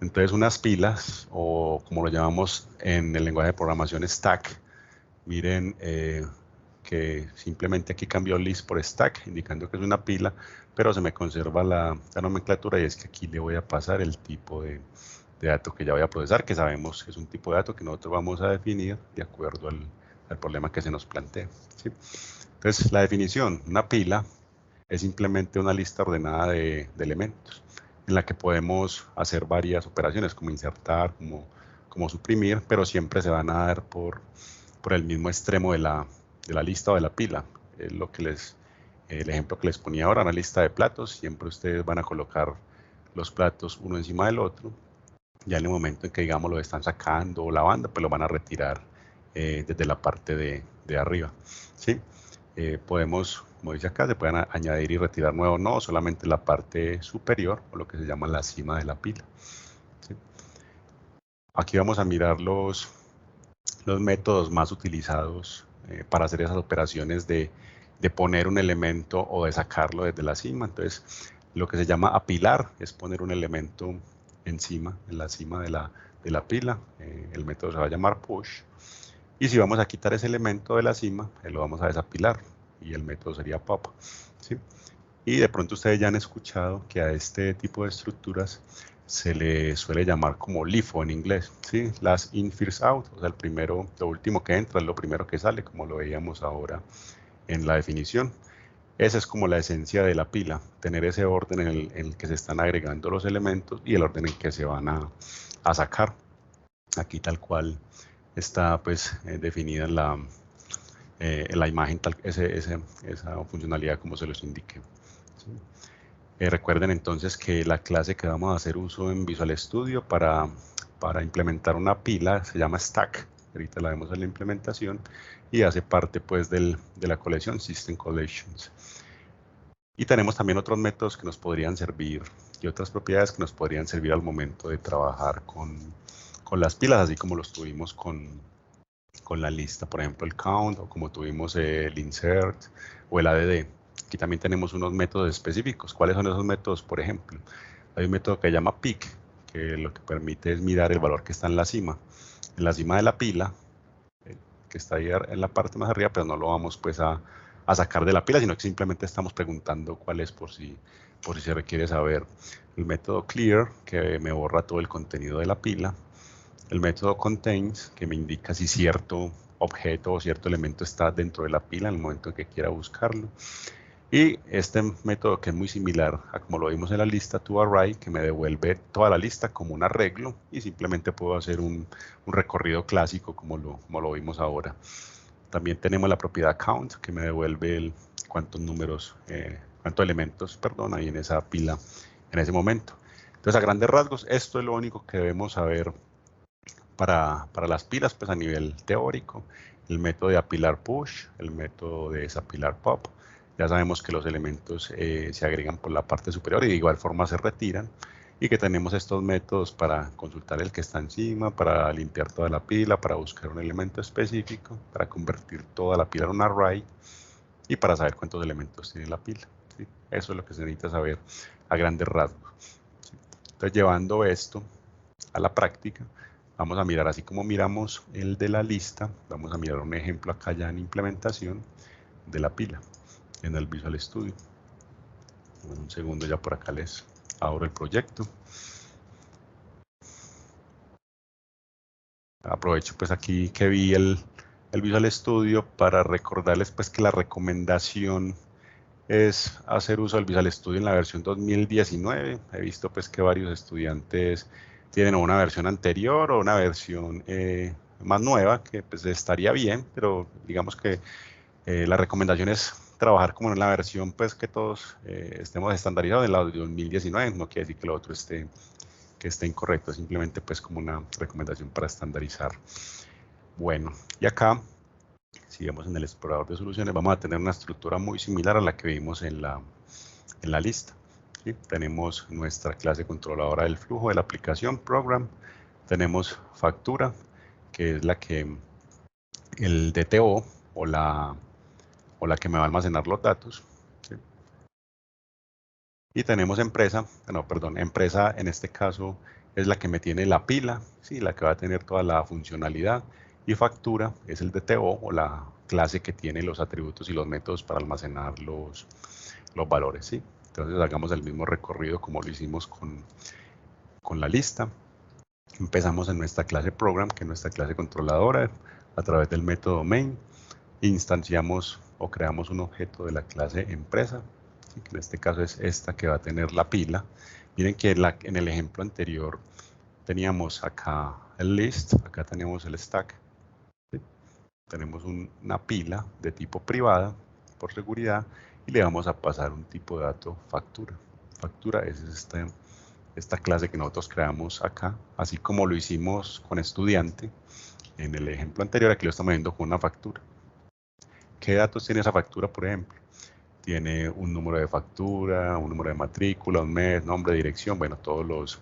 Entonces unas pilas, o como lo llamamos en el lenguaje de programación stack, miren que simplemente aquí cambió list por stack, indicando que es una pila, pero se me conserva la nomenclatura y es que aquí le voy a pasar el tipo de dato que ya voy a procesar, que sabemos que es un tipo de dato que nosotros vamos a definir de acuerdo al problema que se nos plantea, ¿sí? Entonces la definición, una pila es simplemente una lista ordenada de elementos en la que podemos hacer varias operaciones como insertar, como suprimir, pero siempre se van a dar por el mismo extremo de la lista o de la pila. El ejemplo que les ponía ahora, una lista de platos, siempre ustedes van a colocar los platos uno encima del otro. Ya en el momento en que, digamos, lo están sacando o lavando, pues lo van a retirar desde la parte de arriba, ¿sí? Podemos, como dice acá, se pueden añadir y retirar nuevos nodos, solamente la parte superior, o lo que se llama la cima de la pila, ¿sí? Aquí vamos a mirar los métodos más utilizados para hacer esas operaciones de poner un elemento o de sacarlo desde la cima. Entonces, lo que se llama apilar es poner un elemento encima, en la cima de la pila. El método se va a llamar push. Y si vamos a quitar ese elemento de la cima, lo vamos a desapilar y el método sería pop, ¿sí? Y de pronto ustedes ya han escuchado que a este tipo de estructuras se le suele llamar como LIFO en inglés, ¿sí? Last in, first out, o sea, lo último que entra es lo primero que sale, como lo veíamos ahora en la definición. Esa es como la esencia de la pila, tener ese orden en el que se están agregando los elementos y el orden en que se van a sacar. Aquí tal cual está pues definida en la imagen, esa funcionalidad como se los indique, ¿sí? Recuerden entonces que la clase que vamos a hacer uso en Visual Studio para implementar una pila se llama Stack. Ahorita la vemos en la implementación y hace parte pues de la colección System Collections. Y tenemos también otros métodos que nos podrían servir y otras propiedades que nos podrían servir al momento de trabajar con las pilas, así como los tuvimos con la lista, por ejemplo el count, o como tuvimos el insert o el add. Aquí también tenemos unos métodos específicos. ¿Cuáles son esos métodos? Por ejemplo, hay un método que se llama pick, que lo que permite es mirar el valor que está en la cima de la pila, que está ahí en la parte más arriba, pero no lo vamos pues a sacar de la pila, sino que simplemente estamos preguntando cuál es por si se requiere saber. El método clear, que me borra todo el contenido de la pila. El método contains, que me indica si cierto objeto o cierto elemento está dentro de la pila en el momento en que quiera buscarlo. Y este método, que es muy similar a como lo vimos en la lista toArray, que me devuelve toda la lista como un arreglo y simplemente puedo hacer un recorrido clásico como lo vimos ahora. También tenemos la propiedad count, que me devuelve cuántos elementos, hay en esa pila en ese momento. Entonces, a grandes rasgos, esto es lo único que debemos saber para las pilas, pues a nivel teórico. el método de apilar push, el método de desapilar pop. Ya sabemos que los elementos se agregan por la parte superior y de igual forma se retiran, y que tenemos estos métodos para consultar el que está encima, para limpiar toda la pila, para buscar un elemento específico, para convertir toda la pila en un array y para saber cuántos elementos tiene la pila, ¿sí? Eso es lo que se necesita saber a grandes rasgos, ¿sí? Entonces, llevando esto a la práctica, vamos a mirar, así como miramos el de la lista, vamos a mirar un ejemplo acá ya en implementación de la pila en el Visual Studio. Bueno, un segundo, ya por acá les abro el proyecto. Aprovecho pues aquí que vi el Visual Studio para recordarles pues que la recomendación es hacer uso del Visual Studio en la versión 2019. He visto pues que varios estudiantes tienen una versión anterior o una versión más nueva, que pues estaría bien, pero digamos que la recomendación es trabajar como en la versión pues que todos estemos estandarizados en la de 2019. No quiere decir que lo otro esté incorrecto, simplemente pues como una recomendación para estandarizar. Bueno, y acá, si vemos en el explorador de soluciones, vamos a tener una estructura muy similar a la que vimos en la lista, ¿sí? Tenemos nuestra clase controladora del flujo de la aplicación, program, tenemos factura, que es la que el DTO o la que me va a almacenar los datos, ¿sí? Y tenemos empresa, empresa en este caso es la que me tiene la pila, ¿sí? La que va a tener toda la funcionalidad, y factura es el DTO o la clase que tiene los atributos y los métodos para almacenar los valores, ¿sí? Entonces hagamos el mismo recorrido como lo hicimos con la lista. Empezamos en nuestra clase program, que es nuestra clase controladora, a través del método main, instanciamos o creamos un objeto de la clase empresa, ¿sí? Que en este caso es esta que va a tener la pila. Miren que en el ejemplo anterior teníamos acá el list, acá tenemos el stack, ¿sí? Tenemos una pila de tipo privada por seguridad y le vamos a pasar un tipo de dato factura. Factura es esta clase que nosotros creamos acá, así como lo hicimos con estudiante en el ejemplo anterior. Aquí lo estamos viendo con una factura. ¿Qué datos tiene esa factura, por ejemplo? Tiene un número de factura, un número de matrícula, un mes, nombre, dirección, bueno, todos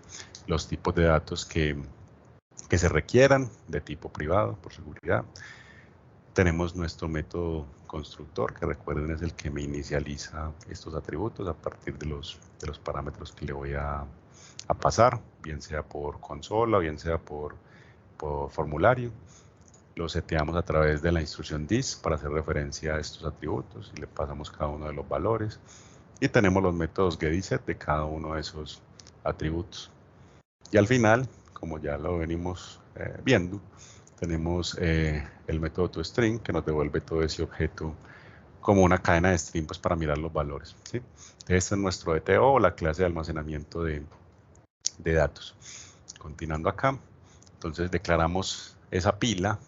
los tipos de datos que se requieran de tipo privado, por seguridad. Tenemos nuestro método constructor, que recuerden es el que me inicializa estos atributos a partir de los parámetros que le voy a pasar, bien sea por consola, bien sea por formulario. Lo seteamos a través de la instrucción this para hacer referencia a estos atributos y le pasamos cada uno de los valores. Y tenemos los métodos get y set de cada uno de esos atributos. Y al final, como ya lo venimos viendo, tenemos el método toString, que nos devuelve todo ese objeto como una cadena de string, pues, para mirar los valores, ¿sí? Este es nuestro DTO, la clase de almacenamiento de datos. Continuando acá, entonces declaramos esa pila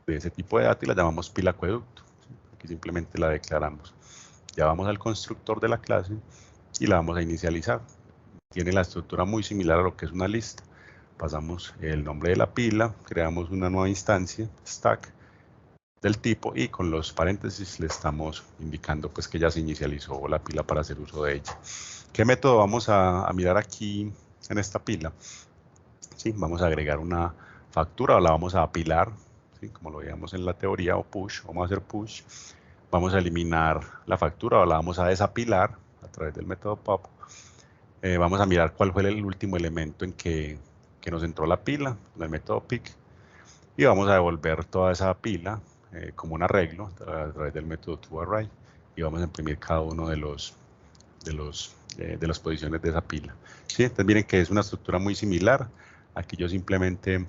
de ese tipo de datos y la llamamos pila acueducto, ¿sí? Aquí simplemente la declaramos. Ya vamos al constructor de la clase y la vamos a inicializar. Tiene la estructura muy similar a lo que es una lista. Pasamos el nombre de la pila, creamos una nueva instancia, stack, del tipo, y con los paréntesis le estamos indicando pues que ya se inicializó la pila para hacer uso de ella. ¿Qué método vamos a mirar aquí en esta pila? Sí, vamos a agregar una factura o la vamos a apilar, ¿sí? Como lo veíamos en la teoría, o push, vamos a hacer push. Vamos a eliminar la factura o la vamos a desapilar a través del método pop. Vamos a mirar cuál fue el último elemento en que nos entró la pila, en el método pick, y vamos a devolver toda esa pila como un arreglo a través del método toArray, y vamos a imprimir cada uno de las posiciones de esa pila, ¿sí? Entonces miren que es una estructura muy similar. Aquí yo simplemente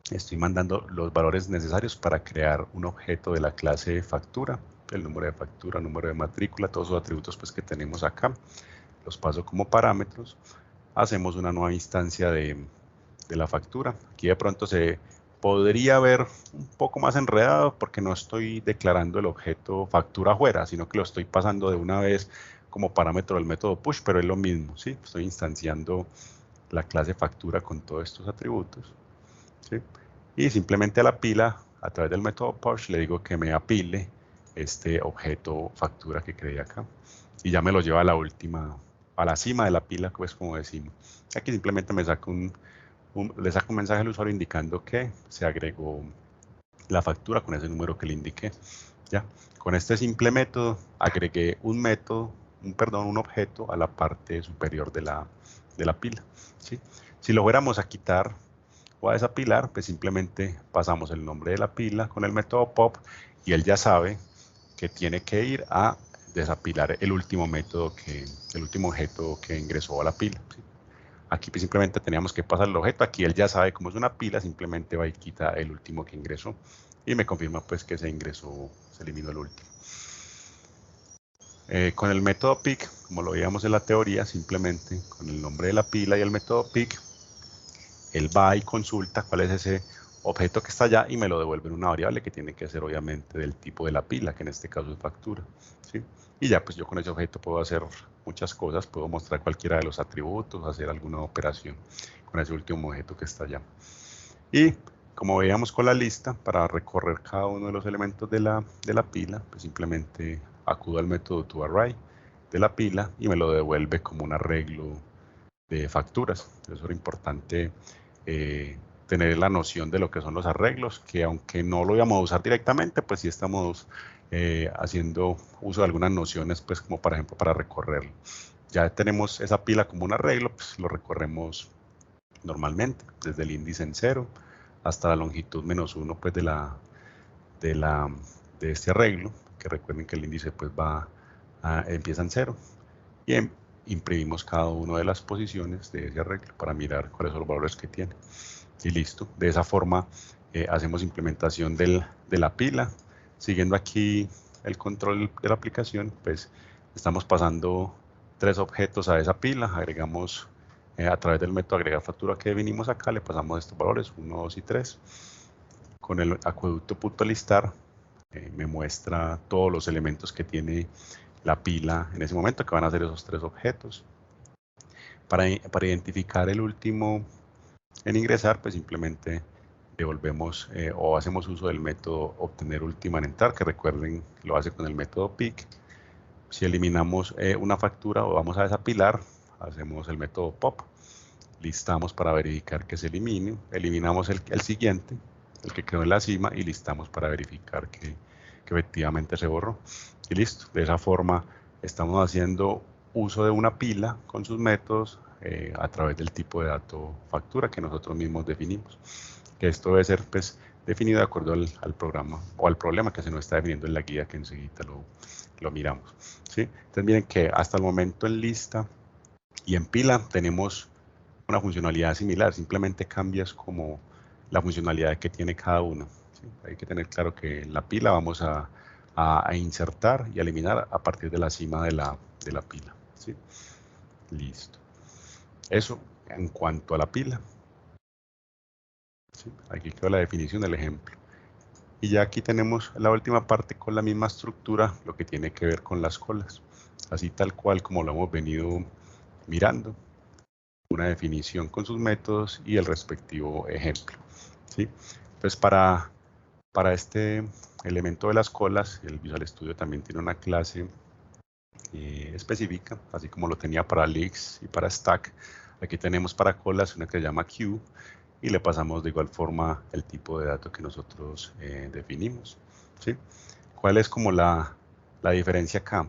estoy mandando los valores necesarios para crear un objeto de la clase factura, el número de factura, número de matrícula, todos los atributos pues que tenemos acá, los paso como parámetros. Hacemos una nueva instancia de la factura. Aquí de pronto se podría ver un poco más enredado porque no estoy declarando el objeto factura afuera, sino que lo estoy pasando de una vez como parámetro del método push, pero es lo mismo, ¿sí? Estoy instanciando la clase factura con todos estos atributos, ¿sí? Y simplemente a la pila a través del método push, le digo que me apile este objeto factura que creé acá. Y ya me lo lleva a la última, a la cima de la pila, pues como decimos. Aquí simplemente me saco le saco un mensaje al usuario indicando que se agregó la factura con ese número que le indiqué. ¿Ya? Con este simple método agregué un objeto a la parte superior de la pila. ¿Sí? Si lo fuéramos a quitar o a desapilar, pues simplemente pasamos el nombre de la pila con el método pop y él ya sabe que tiene que ir a desapilar el último objeto que ingresó a la pila. ¿Sí? Aquí pues simplemente teníamos que pasar el objeto, aquí él ya sabe cómo es una pila, simplemente va y quita el último que ingresó y me confirma pues que se eliminó el último. Con el método pick, como lo veíamos en la teoría, simplemente con el nombre de la pila y el método pick, él va y consulta cuál es ese objeto que está allá y me lo devuelve en una variable que tiene que ser obviamente del tipo de la pila, que en este caso es factura. ¿Sí? Y ya pues yo con ese objeto puedo hacer muchas cosas, puedo mostrar cualquiera de los atributos, hacer alguna operación con ese último objeto que está allá. Y como veíamos con la lista, para recorrer cada uno de los elementos de la pila, pues simplemente acudo al método toArray de la pila y me lo devuelve como un arreglo de facturas. Eso era importante tener la noción de lo que son los arreglos, que aunque no lo íbamos a usar directamente, pues sí estamos haciendo uso de algunas nociones, pues como por ejemplo para recorrerlo. Ya tenemos esa pila como un arreglo, pues lo recorremos normalmente, desde el índice en 0 hasta la longitud -1 pues de este arreglo, que recuerden que el índice pues empieza en 0 y imprimimos cada una de las posiciones de ese arreglo para mirar cuáles son los valores que tiene. Y listo, de esa forma hacemos implementación de la pila. Siguiendo aquí el control de la aplicación, pues estamos pasando 3 objetos a esa pila, agregamos a través del método agregar factura que definimos acá, le pasamos estos valores 1, 2 y 3. Con el acueducto.listar me muestra todos los elementos que tiene la pila en ese momento, que van a ser esos 3 objetos. Para identificar el último en ingresar, pues simplemente devolvemos o hacemos uso del método obtener última en entrar, que recuerden lo hace con el método pick. Si eliminamos una factura o vamos a desapilar, hacemos el método pop, listamos para verificar que se elimine, eliminamos el siguiente, el que quedó en la cima, y listamos para verificar que efectivamente se borró. Y listo, de esa forma estamos haciendo uso de una pila con sus métodos a través del tipo de dato factura que nosotros mismos definimos. Que esto debe ser pues, definido de acuerdo al programa o al problema que se nos está definiendo en la guía, que enseguida lo miramos. ¿Sí? Entonces miren que hasta el momento en lista y en pila tenemos una funcionalidad similar, simplemente cambias como la funcionalidad que tiene cada uno. ¿Sí? Hay que tener claro que en la pila vamos a insertar y eliminar a partir de la cima de la pila. ¿Sí? Listo. Eso en cuanto a la pila. ¿Sí? Aquí quedó la definición del ejemplo. Y ya aquí tenemos la última parte con la misma estructura, lo que tiene que ver con las colas. Así tal cual como lo hemos venido mirando. Una definición con sus métodos y el respectivo ejemplo. ¿Sí? Entonces, para este elemento de las colas, el Visual Studio también tiene una clase específica, así como lo tenía para leaks y para stack. Aquí tenemos para colas una que se llama queue y le pasamos de igual forma el tipo de dato que nosotros definimos. ¿Sí? ¿Cuál es como la diferencia acá?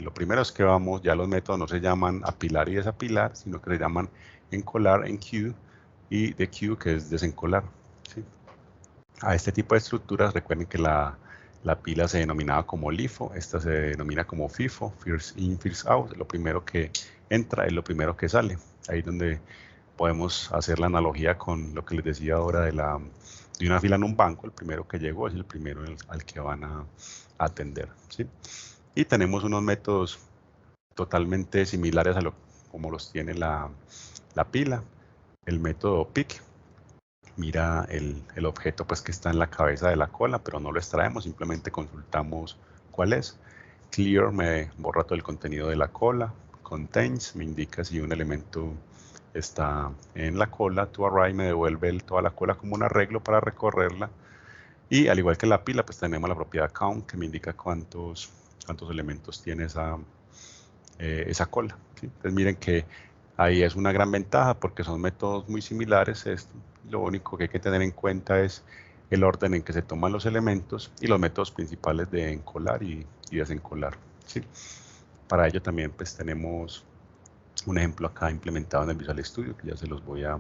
Lo primero es que ya los métodos no se llaman apilar y desapilar, sino que se llaman encolar, enqueue, y dequeue, que es desencolar. ¿Sí? A este tipo de estructuras, recuerden que la pila se denominaba como LIFO, esta se denomina como FIFO, First In, First Out. Lo primero que entra es lo primero que sale. Ahí es donde podemos hacer la analogía con lo que les decía ahora de una fila en un banco. El primero que llegó es el primero al que van a atender. ¿Sí? Y tenemos unos métodos totalmente similares como los tiene la pila. El método pick mira el objeto pues que está en la cabeza de la cola, pero no lo extraemos, simplemente consultamos cuál es. Clear me borra todo el contenido de la cola. Contains me indica si un elemento está en la cola. ToArray me devuelve toda la cola como un arreglo para recorrerla. Y al igual que la pila, pues tenemos la propiedad count, que me indica cuántos elementos tiene esa cola, ¿sí? Entonces miren que ahí es una gran ventaja porque son métodos muy similares. Lo único que hay que tener en cuenta es el orden en que se toman los elementos y los métodos principales de encolar y desencolar, ¿sí? Para ello también pues tenemos un ejemplo acá implementado en el Visual Studio que ya se los voy a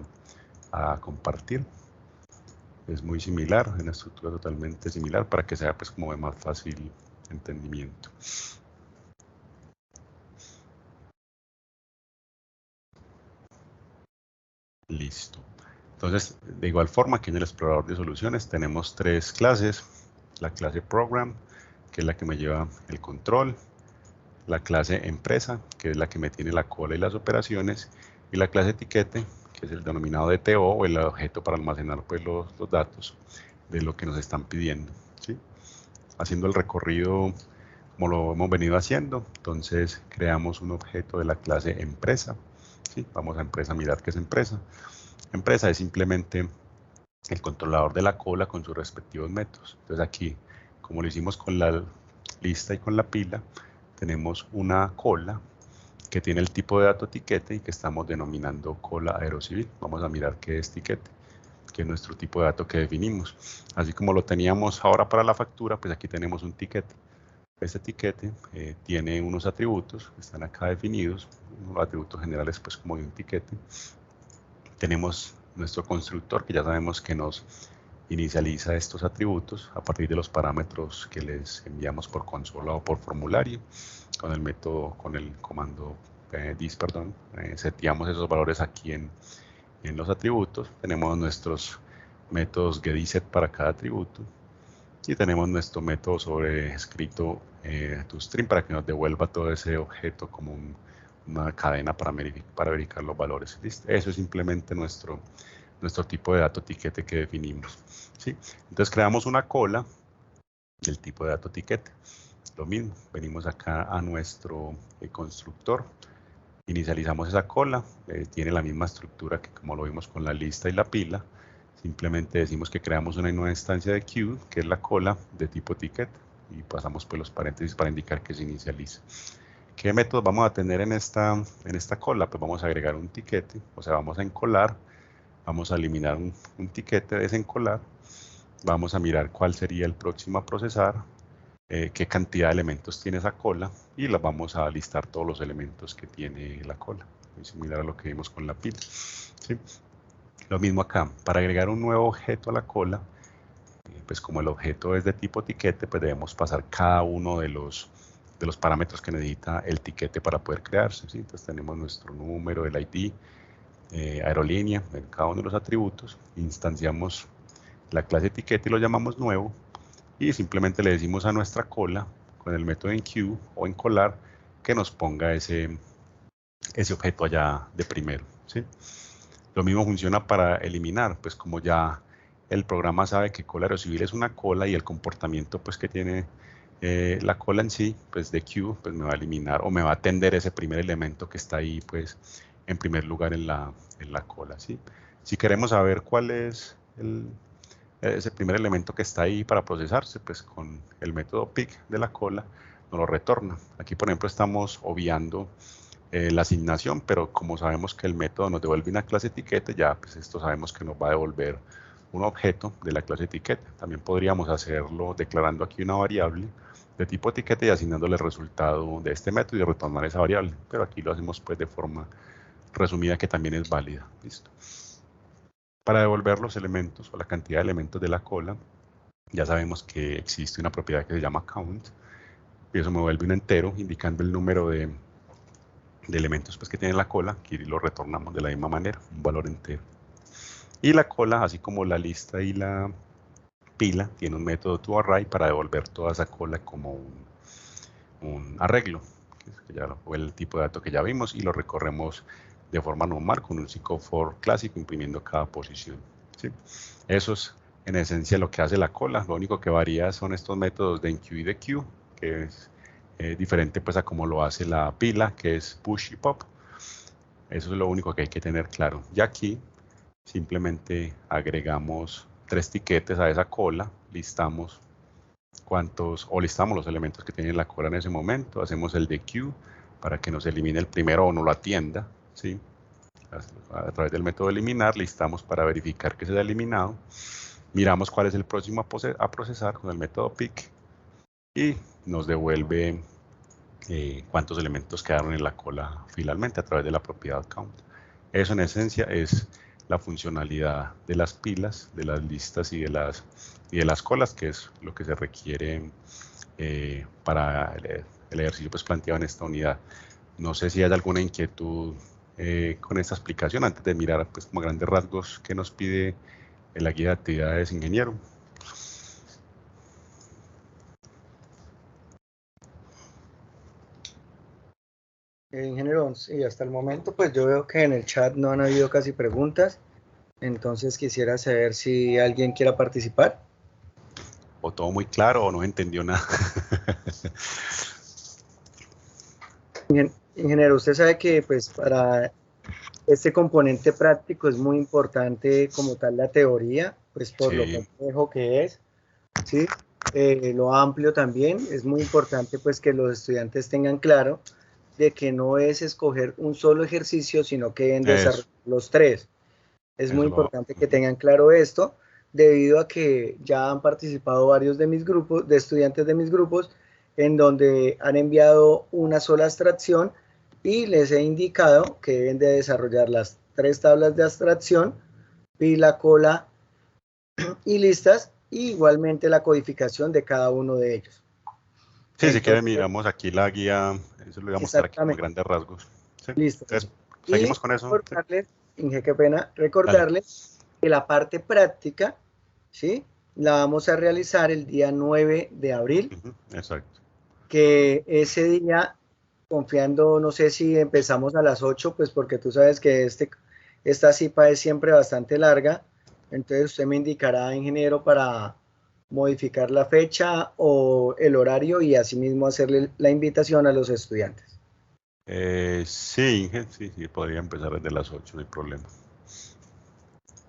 compartir. Es muy similar, una estructura totalmente similar para que sea pues como de más fácil entendimiento. Listo. Entonces, de igual forma, aquí en el explorador de soluciones tenemos tres clases. La clase Program, que es la que me lleva el control. La clase Empresa, que es la que me tiene la cola y las operaciones. Y la clase Etiquete, que es el denominado DTO o el objeto para almacenar pues, los datos de lo que nos están pidiendo, ¿sí? Haciendo el recorrido como lo hemos venido haciendo, entonces creamos un objeto de la clase Empresa, ¿sí? Vamos a Empresa a mirar qué es Empresa. Empresa es simplemente el controlador de la cola con sus respectivos métodos. Entonces aquí, como lo hicimos con la lista y con la pila, tenemos una cola que tiene el tipo de dato etiquete y que estamos denominando cola aerocivil. Vamos a mirar qué es etiquete, que es nuestro tipo de dato que definimos. Así como lo teníamos ahora para la factura, pues aquí tenemos un tiquete. Este etiquete tiene unos atributos que están acá definidos, unos atributos generales pues como de un etiquete. Tenemos nuestro constructor que ya sabemos que nos inicializa estos atributos a partir de los parámetros que les enviamos por consola o por formulario. Con el método, con el comando dis, seteamos esos valores aquí en los atributos. Tenemos nuestros métodos get y set para cada atributo. Y tenemos nuestro método sobrescrito toString para que nos devuelva todo ese objeto como una cadena para verificar los valores. ¿Listo? Eso es simplemente nuestro tipo de dato etiquete que definimos, ¿sí? Entonces creamos una cola del tipo de dato etiquete. Lo mismo, venimos acá a nuestro constructor, inicializamos esa cola, tiene la misma estructura que como lo vimos con la lista y la pila. Simplemente decimos que creamos una nueva instancia de queue, que es la cola de tipo ticket, y pasamos por los paréntesis para indicar que se inicializa. ¿Qué métodos vamos a tener en esta cola? Pues vamos a agregar un tiquete, o sea, vamos a encolar, vamos a eliminar un tiquete de desencolar, vamos a mirar cuál sería el próximo a procesar, qué cantidad de elementos tiene esa cola, y las vamos a listar todos los elementos que tiene la cola, muy similar a lo que vimos con la pila, ¿sí? Lo mismo acá, para agregar un nuevo objeto a la cola, pues como el objeto es de tipo tiquete, pues debemos pasar cada uno de los parámetros que necesita el tiquete para poder crearse, ¿sí? Entonces tenemos nuestro número, el ID, aerolínea, en cada uno de los atributos, instanciamos la clase etiquete y lo llamamos nuevo, y simplemente le decimos a nuestra cola, con el método enqueue o encolar, que nos ponga ese objeto allá de primero, ¿sí? Lo mismo funciona para eliminar, pues como ya el programa sabe que cola aerocivil es una cola y el comportamiento pues que tiene la cola en sí, pues de queue, pues me va a eliminar o me va a atender ese primer elemento que está ahí pues en primer lugar en la cola, ¿sí? Si queremos saber cuál es ese primer elemento que está ahí para procesarse, pues con el método pick de la cola nos lo retorna. Aquí por ejemplo estamos obviando la asignación, pero como sabemos que el método nos devuelve una clase etiquete, ya pues esto sabemos que nos va a devolver un objeto de la clase etiquete. También podríamos hacerlo declarando aquí una variable de tipo etiquete y asignándole el resultado de este método y retornar esa variable, pero aquí lo hacemos pues de forma resumida que también es válida. Listo. Para devolver los elementos o la cantidad de elementos de la cola, ya sabemos que existe una propiedad que se llama count, y eso me vuelve un entero indicando el número de elementos pues, que tiene la cola, que lo retornamos de la misma manera, un valor entero. Y la cola, así como la lista y la pila, tiene un método toArray para devolver toda esa cola como un arreglo, que ya fue el tipo de dato que ya vimos, y lo recorremos de forma normal con un cycle for clásico imprimiendo cada posición, ¿sí? Eso es en esencia lo que hace la cola. Lo único que varía son estos métodos de enqueue y de queue, que es diferente pues a como lo hace la pila, que es push y pop. Eso es lo único que hay que tener claro. Y aquí simplemente agregamos 3 tiquetes a esa cola listamos listamos los elementos que tiene la cola en ese momento, hacemos el dequeue para que nos elimine el primero o no lo atienda, ¿sí? A través del método eliminar, listamos para verificar que se ha eliminado, miramos cuál es el próximo a procesar con el método pick y nos devuelve cuántos elementos quedaron en la cola finalmente a través de la propiedad count. Eso en esencia es la funcionalidad de las pilas, de las listas y de las colas, que es lo que se requiere para el ejercicio pues, planteado en esta unidad. No sé si hay alguna inquietud con esta explicación antes de mirar pues, como a grandes rasgos qué nos pide la guía de actividades ingeniero. Ingeniero, sí, hasta el momento pues yo veo que en el chat no han habido casi preguntas, entonces quisiera saber si alguien quiera participar. O todo muy claro o no entendió nada. Ingeniero, usted sabe que pues para este componente práctico es muy importante como tal la teoría, pues por lo complejo que es, ¿sí? Lo amplio también, es muy importante pues que los estudiantes tengan claro de que no es escoger un solo ejercicio, sino que deben desarrollar los tres. Es muy importante que tengan claro esto, debido a que ya han participado varios de mis grupos, de estudiantes de mis grupos, en donde han enviado una sola abstracción y les he indicado que deben de desarrollar las tres tablas de abstracción, pila, cola y listas, y igualmente la codificación de cada uno de ellos. Sí, entonces, si quieren miramos aquí la guía, eso lo voy a mostrar aquí en grandes rasgos. ¿Sí? Listo. Entonces, seguimos con eso. Recordarles, Inge, qué pena, recordarles que la parte práctica, ¿sí? La vamos a realizar el día 9 de abril. Exacto. Que ese día, confiando, no sé si empezamos a las 8, pues porque tú sabes que esta CIPA es siempre bastante larga, entonces usted me indicará, ingeniero, para modificar la fecha o el horario y asimismo hacerle la invitación a los estudiantes. Sí, podría empezar desde las 8, no hay problema.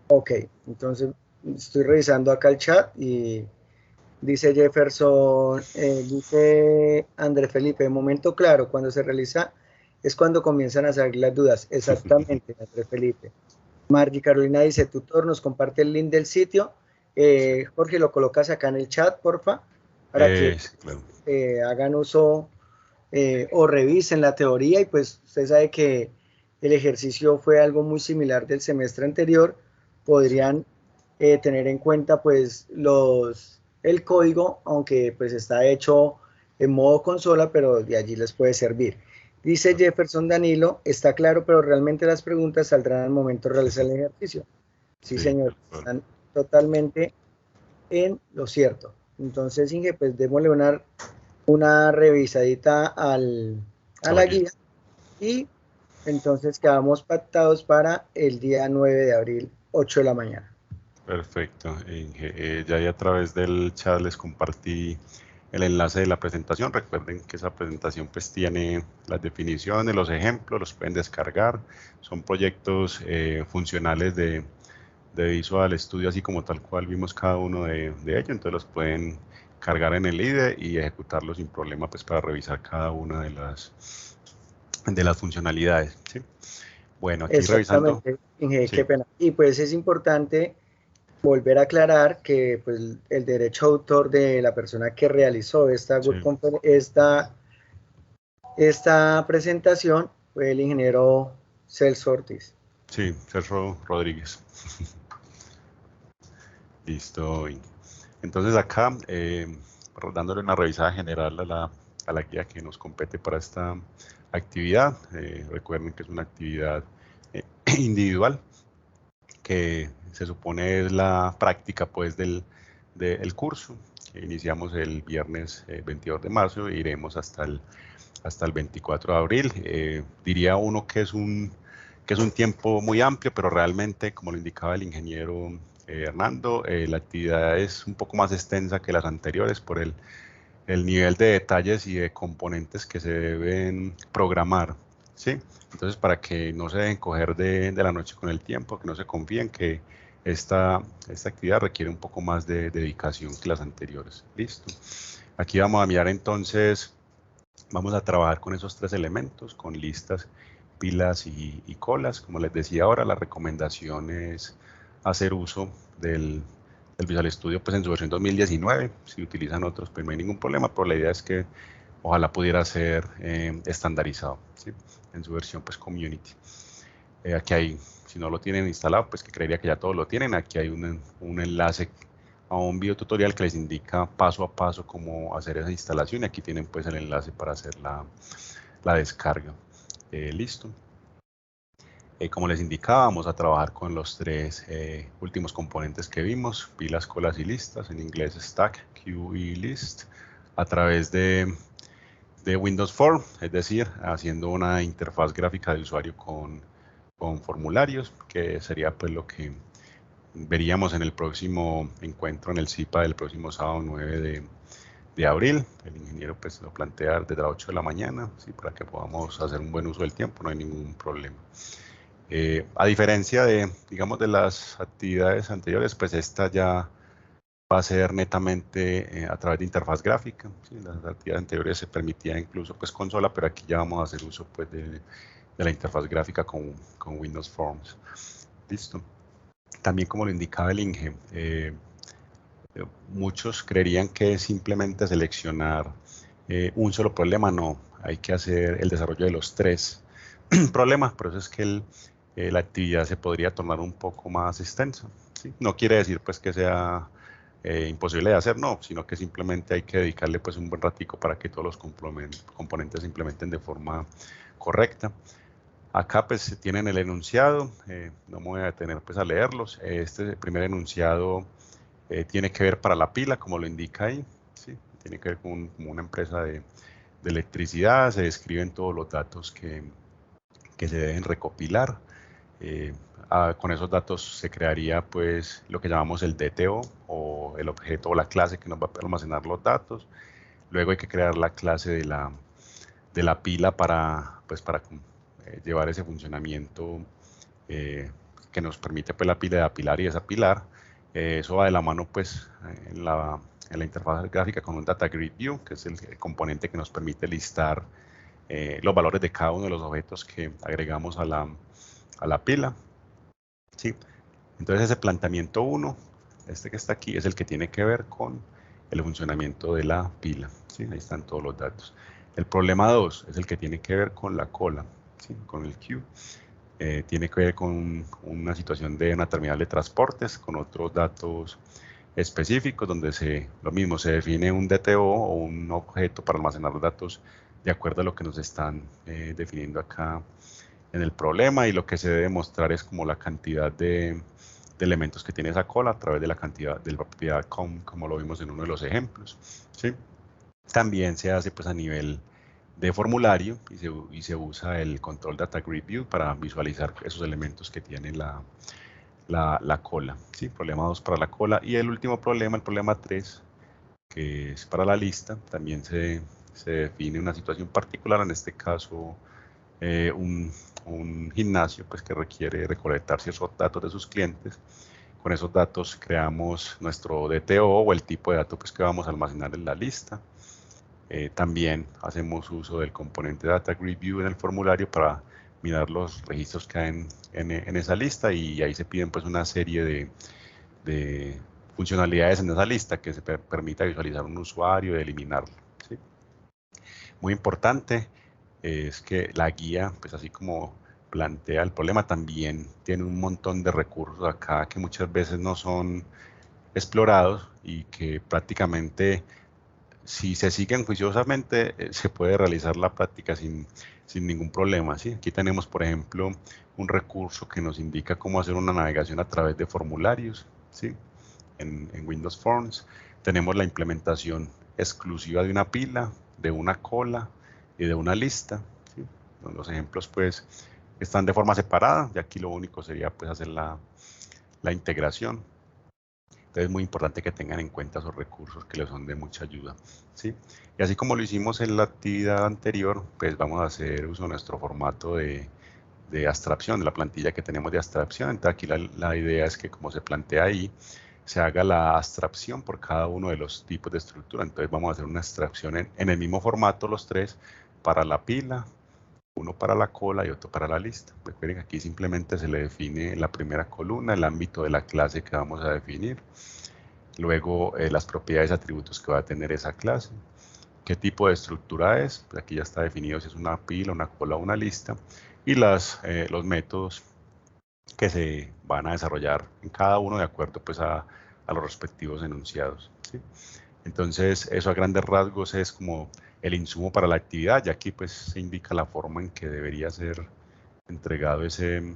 Ok, entonces estoy revisando acá el chat y dice Jefferson, dice André Felipe, momento claro, cuando se realiza es cuando comienzan a salir las dudas. Exactamente, André Felipe. Margie Carolina dice, tutor, nos comparte el link del sitio. Jorge, lo colocas acá en el chat, porfa, para que claro. hagan uso o revisen la teoría. Y pues usted sabe que el ejercicio fue algo muy similar del semestre anterior. Podrían tener en cuenta pues el código, aunque pues está hecho en modo consola, pero de allí les puede servir. Dice Jefferson Danilo, está claro, pero realmente las preguntas saldrán al momento de realizar el ejercicio. Sí, señor, están totalmente en lo cierto. Entonces, Inge, pues démosle una revisadita a la guía y entonces quedamos pactados para el día 9 de abril, 8 de la mañana. Perfecto. Ya a través del chat les compartí el enlace de la presentación. Recuerden que esa presentación pues tiene las definiciones, los ejemplos, los pueden descargar. Son proyectos funcionales de Visual Studio, así como tal cual vimos cada uno de ellos. Entonces los pueden cargar en el IDE y ejecutarlo sin problema pues para revisar cada una de las funcionalidades. ¿Sí? Bueno, aquí revisando. Inge, qué pena. Y pues es importante volver a aclarar que pues, el derecho autor de la persona que realizó esta presentación fue el ingeniero Celso Ortiz. Sí, Celso Rodríguez. Listo. Entonces acá, dándole una revisada general a la guía que nos compete para esta actividad. Recuerden que es una actividad individual que se supone es la práctica pues del curso. Iniciamos el viernes 22 de marzo e iremos hasta el 24 de abril. Diría uno que es un tiempo muy amplio, pero realmente, como lo indicaba el ingeniero Hernando, la actividad es un poco más extensa que las anteriores por el nivel de detalles y de componentes que se deben programar, ¿sí? Entonces, para que no se dejen coger de la noche con el tiempo, que no se confíen, que esta actividad requiere un poco más de dedicación que las anteriores. Listo. Aquí vamos a mirar entonces, vamos a trabajar con esos tres elementos, con listas, pilas y colas. Como les decía ahora, la recomendación es hacer uso del Visual Studio pues, en su versión 2019. Si utilizan otros, pues no hay ningún problema, pero la idea es que ojalá pudiera ser estandarizado, ¿sí? En su versión pues, Community. Aquí hay, si no lo tienen instalado, pues que creería que ya todos lo tienen. Aquí hay un enlace a un video tutorial que les indica paso a paso cómo hacer esa instalación y aquí tienen pues el enlace para hacer la descarga. Listo. Como les indicaba, vamos a trabajar con los tres últimos componentes que vimos, pilas, colas y listas, en inglés stack, queue y list, a través de Windows Form, es decir, haciendo una interfaz gráfica de usuario con formularios, que sería pues lo que veríamos en el próximo encuentro en el CIPA del próximo sábado 9 de abril. El ingeniero pues lo plantea desde las 8 de la mañana, ¿sí? Para que podamos hacer un buen uso del tiempo, no hay ningún problema. A diferencia de, digamos, de las actividades anteriores, pues esta ya va a ser netamente a través de interfaz gráfica. ¿Sí? Las actividades anteriores se permitía incluso pues consola, pero aquí ya vamos a hacer uso pues de la interfaz gráfica con Windows Forms. Listo. También como lo indicaba el Inge, muchos creerían que simplemente seleccionar un solo problema, no, hay que hacer el desarrollo de los tres problemas, por eso es que la actividad se podría tornar un poco más extensa. ¿Sí? No quiere decir pues que sea imposible de hacer, no, sino que simplemente hay que dedicarle pues un buen ratico para que todos los componentes se implementen de forma correcta. Acá pues tienen el enunciado, no me voy a detener pues a leerlos. Este primer enunciado tiene que ver para la pila, como lo indica ahí, ¿sí? Tiene que ver con una empresa de electricidad, se describen todos los datos que se deben recopilar. Con esos datos se crearía pues lo que llamamos el DTO o el objeto o la clase que nos va a almacenar los datos. Luego hay que crear la clase de la pila para llevar ese funcionamiento que nos permite pues, la pila de apilar y desapilar. Eso va de la mano pues en la interfaz gráfica con un Data Grid View, que es el componente que nos permite listar los valores de cada uno de los objetos que agregamos a la pila. ¿Sí? Entonces ese planteamiento 1, este que está aquí, es el que tiene que ver con el funcionamiento de la pila. ¿Sí? Ahí están todos los datos. El problema 2 es el que tiene que ver con la cola, ¿sí? Con el queue. Tiene que ver con una situación de una terminal de transportes, con otros datos específicos, donde lo mismo se define un DTO o un objeto para almacenar los datos de acuerdo a lo que nos están definiendo acá en el problema, y lo que se debe mostrar es como la cantidad de elementos que tiene esa cola a través de la cantidad de la propiedad como lo vimos en uno de los ejemplos. ¿Sí? También se hace pues a nivel de formulario y se usa el control data grid view para visualizar esos elementos que tiene la cola. ¿Sí? Problema 2 para la cola, y el último problema, el problema 3, que es para la lista, también se define una situación particular, en este caso un gimnasio pues, que requiere recolectar ciertos datos de sus clientes. Con esos datos creamos nuestro DTO o el tipo de datos pues, que vamos a almacenar en la lista. También hacemos uso del componente Data Grid View en el formulario para mirar los registros que hay en esa lista, y ahí se piden pues, una serie de funcionalidades en esa lista que se permita visualizar un usuario y eliminarlo. ¿Sí? Muy importante es que la guía, pues así como plantea el problema, también tiene un montón de recursos acá que muchas veces no son explorados y que prácticamente, si se siguen juiciosamente, se puede realizar la práctica sin ningún problema. ¿Sí? Aquí tenemos, por ejemplo, un recurso que nos indica cómo hacer una navegación a través de formularios, ¿sí? en Windows Forms. Tenemos la implementación exclusiva de una pila, de una cola y de una lista. ¿Sí? Los ejemplos pues están de forma separada, y aquí lo único sería pues hacer la integración. Entonces es muy importante que tengan en cuenta esos recursos que les son de mucha ayuda. ¿Sí? Y así como lo hicimos en la actividad anterior, pues vamos a hacer uso de nuestro formato de de abstracción, de la plantilla que tenemos de abstracción. Entonces aquí la idea es que, como se plantea ahí, se haga la abstracción por cada uno de los tipos de estructura. Entonces vamos a hacer una abstracción en el mismo formato los tres, para la pila, uno para la cola y otro para la lista. Recuerden que aquí simplemente se le define en la primera columna el ámbito de la clase que vamos a definir, luego las propiedades y atributos que va a tener esa clase, qué tipo de estructura es, pues aquí ya está definido si es una pila, una cola o una lista, y los métodos que se van a desarrollar en cada uno de acuerdo pues a los respectivos enunciados, ¿sí? Entonces eso a grandes rasgos es como el insumo para la actividad, y aquí pues se indica la forma en que debería ser entregado ese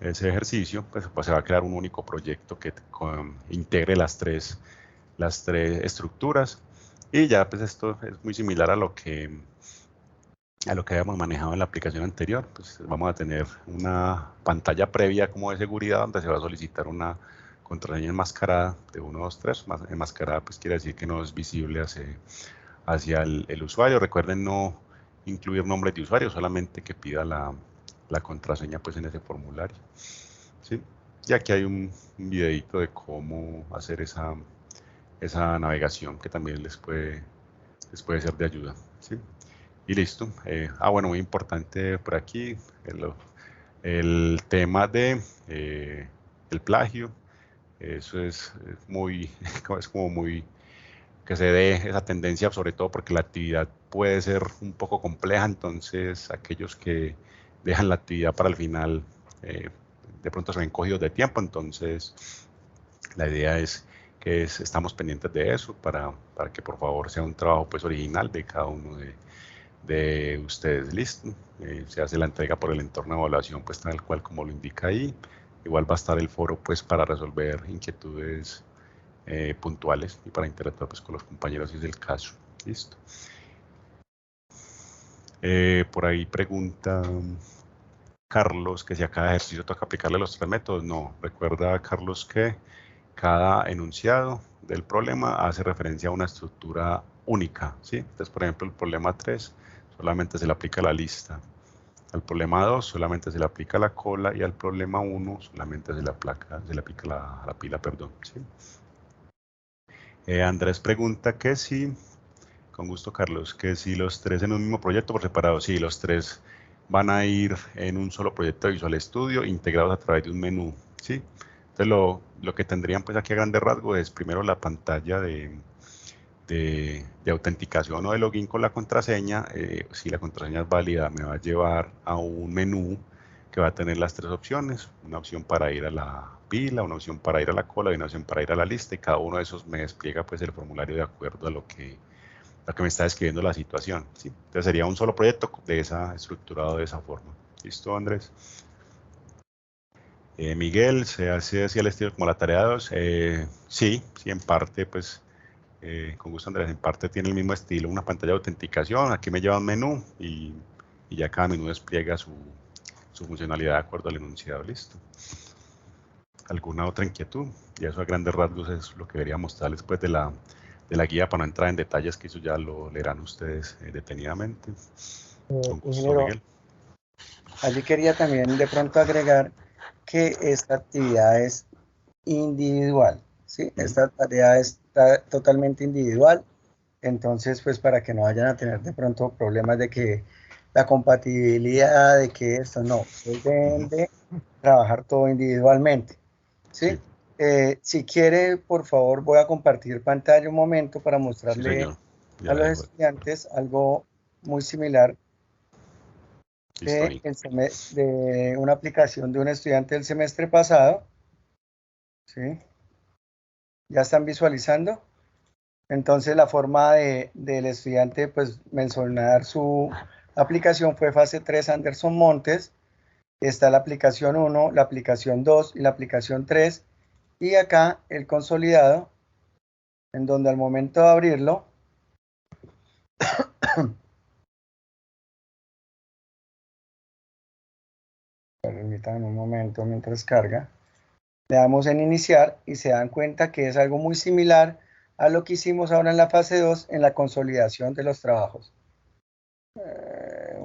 ejercicio. Pues se va a crear un único proyecto que integre las tres estructuras, y ya pues esto es muy similar a lo que habíamos manejado en la aplicación anterior. Pues vamos a tener una pantalla previa como de seguridad donde se va a solicitar una contraseña enmascarada de 1, 2, 3. Enmascarada pues quiere decir que no es visible hacia el usuario. Recuerden no incluir nombres de usuario, solamente que pida la contraseña pues en ese formulario, ¿sí? Y aquí hay un videito de cómo hacer esa navegación que también les puede ser de ayuda, ¿sí? Y listo. Bueno, muy importante por aquí el tema de el plagio. Eso es muy, es como muy que se dé esa tendencia, sobre todo porque la actividad puede ser un poco compleja. Entonces aquellos que dejan la actividad para el final de pronto se ven cogidos de tiempo. Entonces la idea es que estamos pendientes de eso para que por favor sea un trabajo pues original de cada uno de ustedes. Listo. Se hace la entrega por el entorno de evaluación pues tal cual como lo indica ahí. Igual va a estar el foro pues para resolver inquietudes puntuales y para interactuar pues con los compañeros si es el caso. Listo. Por ahí pregunta Carlos que si a cada ejercicio toca aplicarle los tres métodos. No, recuerda Carlos que cada enunciado del problema hace referencia a una estructura única, ¿sí? Entonces, por ejemplo, el problema 3 solamente se le aplica la lista, al problema 2 solamente se le aplica la cola, y al problema 1 solamente se le aplica la pila, perdón, ¿sí? Andrés pregunta que si, con gusto Carlos, que si los tres en un mismo proyecto por separado. Sí, los tres van a ir en un solo proyecto de Visual Studio integrados a través de un menú, ¿sí? Entonces lo que tendrían pues aquí a grandes rasgos es primero la pantalla de autenticación o de login con la contraseña. Si la contraseña es válida, me va a llevar a un menú que va a tener las tres opciones, una opción para ir a la pila, una opción para ir a la cola y una opción para ir a la lista, y cada uno de esos me despliega pues el formulario de acuerdo a lo que me está describiendo la situación, ¿sí? Entonces sería un solo proyecto estructurado de esa forma. ¿Listo, Andrés? Miguel, ¿se hace así al estilo como la tarea 2? Sí, en parte, pues, con gusto, Andrés, en parte tiene el mismo estilo, una pantalla de autenticación. Aquí me lleva un menú y ya cada menú despliega su funcionalidad de acuerdo al enunciado. Listo. ¿Alguna otra inquietud? Y eso a grandes rasgos es lo que debería mostrarles pues de la guía, para no entrar en detalles, que eso ya lo leerán ustedes detenidamente. Con gusto, Ingeniero, Miguel. allí quería también de pronto agregar que esta actividad es individual, ¿sí? Esta tarea está totalmente individual. Entonces, pues para que no vayan a tener de pronto problemas de que la compatibilidad, de que esto no, ustedes deben de trabajar todo individualmente, ¿sí? Si quiere, por favor, voy a compartir pantalla un momento para Sí, mostrarle señor. a Ya los dejo. estudiantes algo muy similar Listo ahí. de una aplicación de un estudiante del semestre pasado, ¿sí? ¿Ya están visualizando? Entonces la forma del estudiante pues mencionar su aplicación fue fase 3 Anderson Montes. Está la aplicación 1, la aplicación 2 y la aplicación 3. Y acá el consolidado, en donde al momento de abrirlo, permítanme un momento mientras carga, le damos en iniciar y se dan cuenta que es algo muy similar a lo que hicimos ahora en la fase 2 en la consolidación de los trabajos.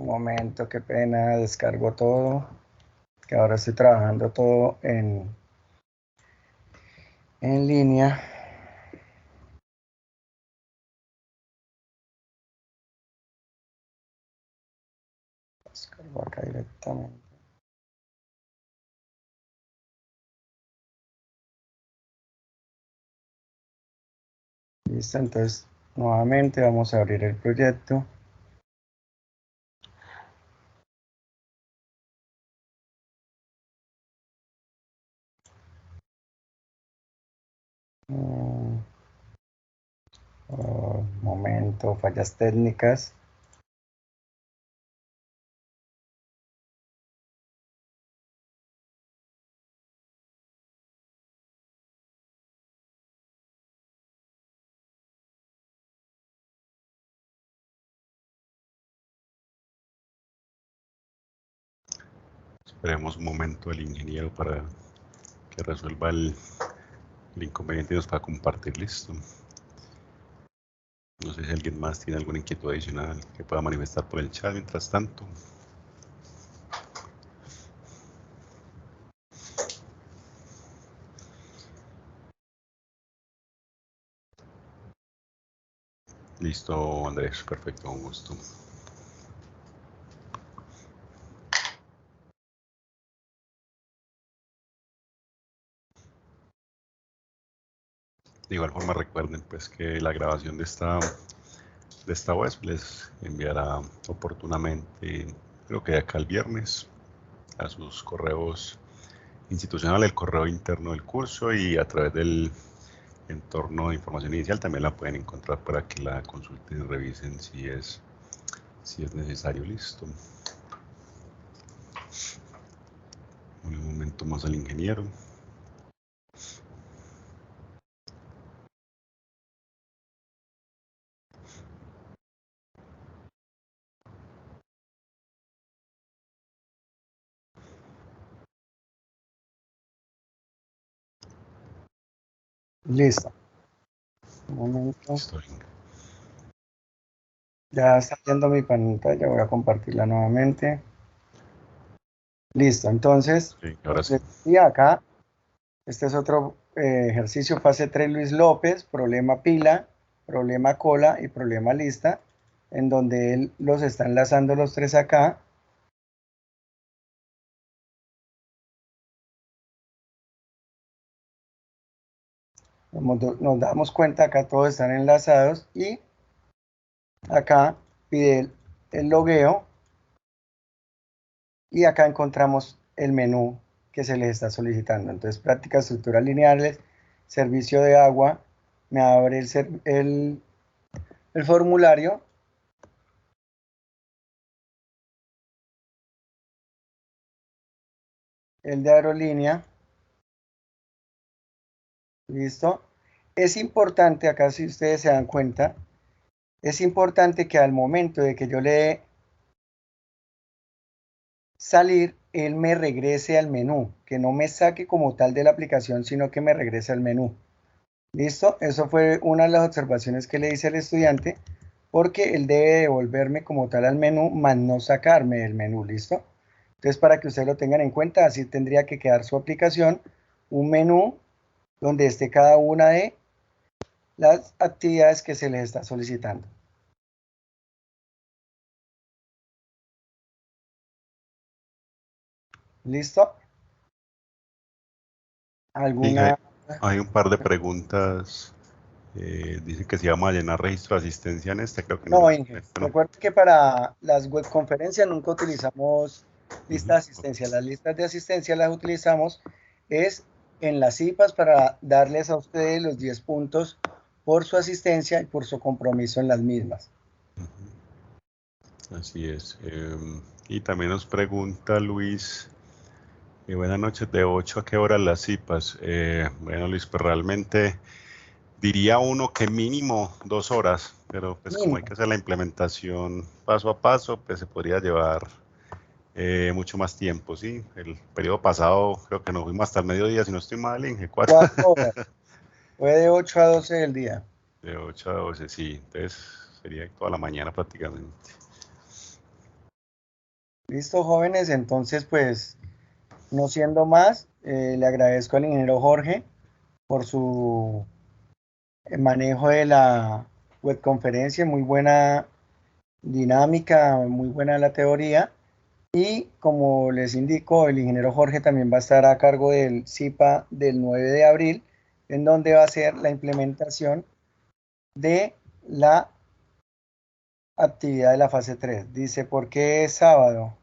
Un momento, qué pena, descargo todo. Que ahora estoy trabajando todo en línea. Descargo acá directamente. Listo, entonces nuevamente vamos a abrir el proyecto. Momento, fallas técnicas. Esperemos un momento al ingeniero para que resuelva el inconveniente y nos pueda compartir. Listo. No sé si alguien más tiene alguna inquietud adicional que pueda manifestar por el chat mientras tanto. Listo, Andrés, perfecto, un gusto. De igual forma recuerden pues que la grabación de esta web les enviará oportunamente, creo que de acá el viernes, a sus correos institucionales, el correo interno del curso, y a través del entorno de información inicial también la pueden encontrar para que la consulten y revisen si es necesario. Listo. Un momento más al ingeniero. Listo. Un momento. Listo. Ya está viendo mi pantalla, voy a compartirla nuevamente. Listo, entonces, Sí, ahora sí. y acá, este es otro ejercicio, fase 3, Luis López, problema pila, problema cola y problema lista, en donde él los está enlazando los tres acá. Nos damos cuenta, acá todos están enlazados y acá pide el logueo y acá encontramos el menú que se les está solicitando. Entonces, prácticas estructuras lineales, servicio de agua, me abre el formulario. El de aerolínea. ¿Listo? Es importante, acá si ustedes se dan cuenta, es importante que al momento de que yo le dé salir, él me regrese al menú, que no me saque como tal de la aplicación, sino que me regrese al menú. ¿Listo? Eso fue una de las observaciones que le hice al estudiante, porque él debe devolverme como tal al menú, más no sacarme del menú. ¿Listo? Entonces, para que ustedes lo tengan en cuenta, así tendría que quedar su aplicación, un menú donde esté cada una de las actividades que se les está solicitando. ¿Listo? ¿Alguna? Hay un par de preguntas. Dice que si vamos a llenar registro de asistencia en este, creo que no. No, Inge. Recuerda que para las webconferencias nunca utilizamos lista de asistencia. Las listas de asistencia las utilizamos es en las CIPAS para darles a ustedes los 10 puntos por su asistencia y por su compromiso en las mismas. Así es. Y también nos pregunta Luis, buenas noches, ¿de 8 a qué hora las CIPAS? Bueno, Luis, pues realmente diría uno que mínimo 2 horas, pero pues como hay que hacer la implementación paso a paso, pues se podría llevar mucho más tiempo, ¿sí? El periodo pasado creo que nos fuimos hasta el mediodía, si no estoy mal, Inge, 4 horas. Fue de 8 a 12 del día. De 8 a 12, sí. Entonces sería toda la mañana prácticamente. Listo, jóvenes, entonces pues no siendo más, le agradezco al ingeniero Jorge por su manejo de la webconferencia, muy buena dinámica, muy buena la teoría. Y como les indico, el ingeniero Jorge también va a estar a cargo del CIPA del 9 de abril, en donde va a ser la implementación de la actividad de la fase 3. Dice, ¿por qué es sábado?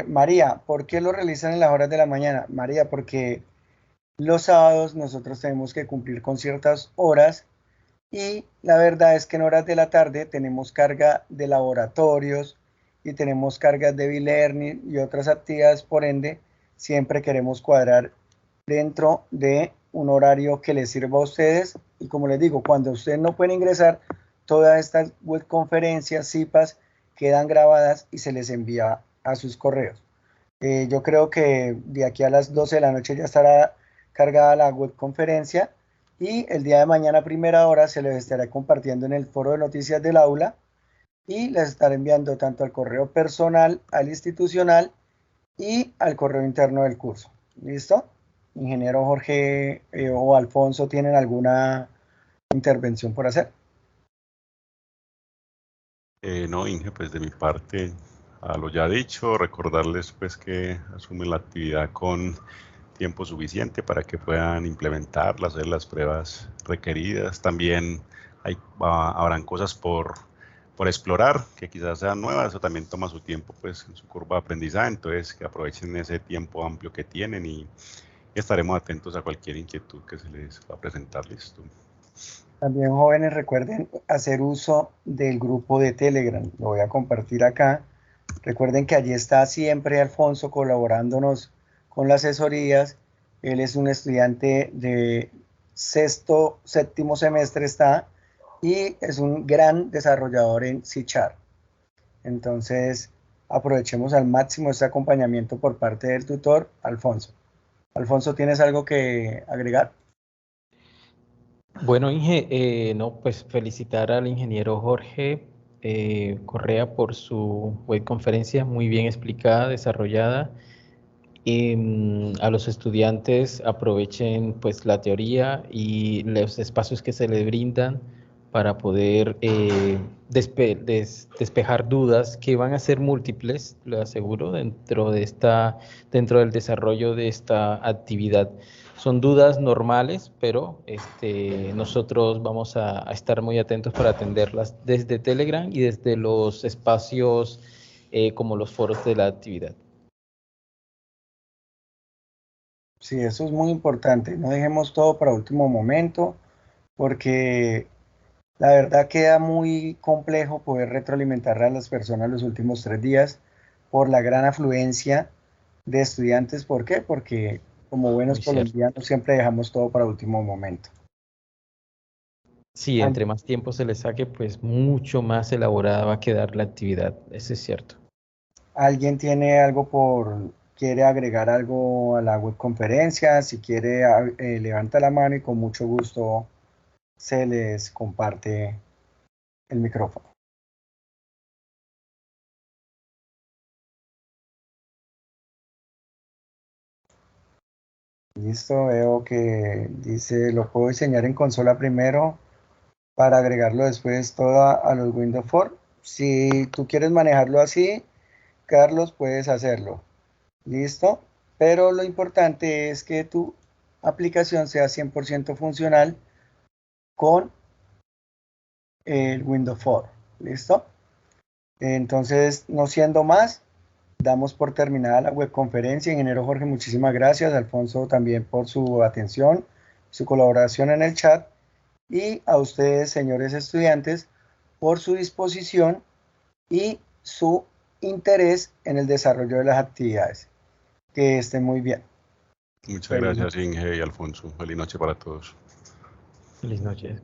María, ¿por qué lo realizan en las horas de la mañana? María, porque los sábados nosotros tenemos que cumplir con ciertas horas y la verdad es que en horas de la tarde tenemos carga de laboratorios y tenemos cargas de e-learning y otras actividades, por ende, siempre queremos cuadrar dentro de un horario que les sirva a ustedes. Y como les digo, cuando ustedes no pueden ingresar, todas estas webconferencias, CIPAs, quedan grabadas y se les envía a sus correos. Yo creo que de aquí a las 12 de la noche ya estará cargada la webconferencia y el día de mañana a primera hora se les estará compartiendo en el foro de noticias del aula y les estaré enviando tanto al correo personal, al institucional y al correo interno del curso. ¿Listo? Ingeniero Jorge o Alfonso, ¿tienen alguna intervención por hacer? No, Inge, pues de mi parte, a lo ya dicho, recordarles pues que asumen la actividad con tiempo suficiente para que puedan implementarlas, hacer las pruebas requeridas. También habrán cosas por explorar que quizás sean nuevas, eso también toma su tiempo pues en su curva de aprendizaje, entonces que aprovechen ese tiempo amplio que tienen y estaremos atentos a cualquier inquietud que se les va a presentar. Listo. También jóvenes recuerden hacer uso del grupo de Telegram, lo voy a compartir acá. Recuerden que allí está siempre Alfonso colaborándonos con las asesorías. Él es un estudiante de sexto, séptimo semestre está y es un gran desarrollador en C#. Entonces, aprovechemos al máximo este acompañamiento por parte del tutor, Alfonso. Alfonso, ¿tienes algo que agregar? Bueno, Inge, no, pues felicitar al ingeniero Jorge Correa por su webconferencia muy bien explicada, desarrollada. A los estudiantes aprovechen pues la teoría y los espacios que se les brindan para poder despejar dudas que van a ser múltiples, lo aseguro, dentro del desarrollo de esta actividad. Son dudas normales, pero nosotros vamos a estar muy atentos para atenderlas desde Telegram y desde los espacios como los foros de la actividad. Sí, eso es muy importante. No dejemos todo para último momento, porque la verdad queda muy complejo poder retroalimentar a las personas los últimos 3 días por la gran afluencia de estudiantes. ¿Por qué? Porque como buenos Muy cierto. colombianos siempre dejamos todo para último momento. Sí, entre más tiempo se le saque, pues mucho más elaborada va a quedar la actividad. Eso es cierto. ¿Alguien tiene quiere agregar algo a la webconferencia? Si quiere, levanta la mano y con mucho gusto se les comparte el micrófono. Listo, veo que dice, lo puedo diseñar en consola primero para agregarlo después todo a los Windows Form. Si tú quieres manejarlo así, Carlos, puedes hacerlo. Listo, pero lo importante es que tu aplicación sea 100% funcional con el Windows Form. ¿Listo? Entonces, no siendo más, damos por terminada la webconferencia. Ingeniero Jorge, muchísimas gracias. Alfonso también por su atención, su colaboración en el chat. Y a ustedes, señores estudiantes, por su disposición y su interés en el desarrollo de las actividades. Que estén muy bien. Muchas gracias, Inge y Alfonso. Feliz noche para todos. Feliz noche.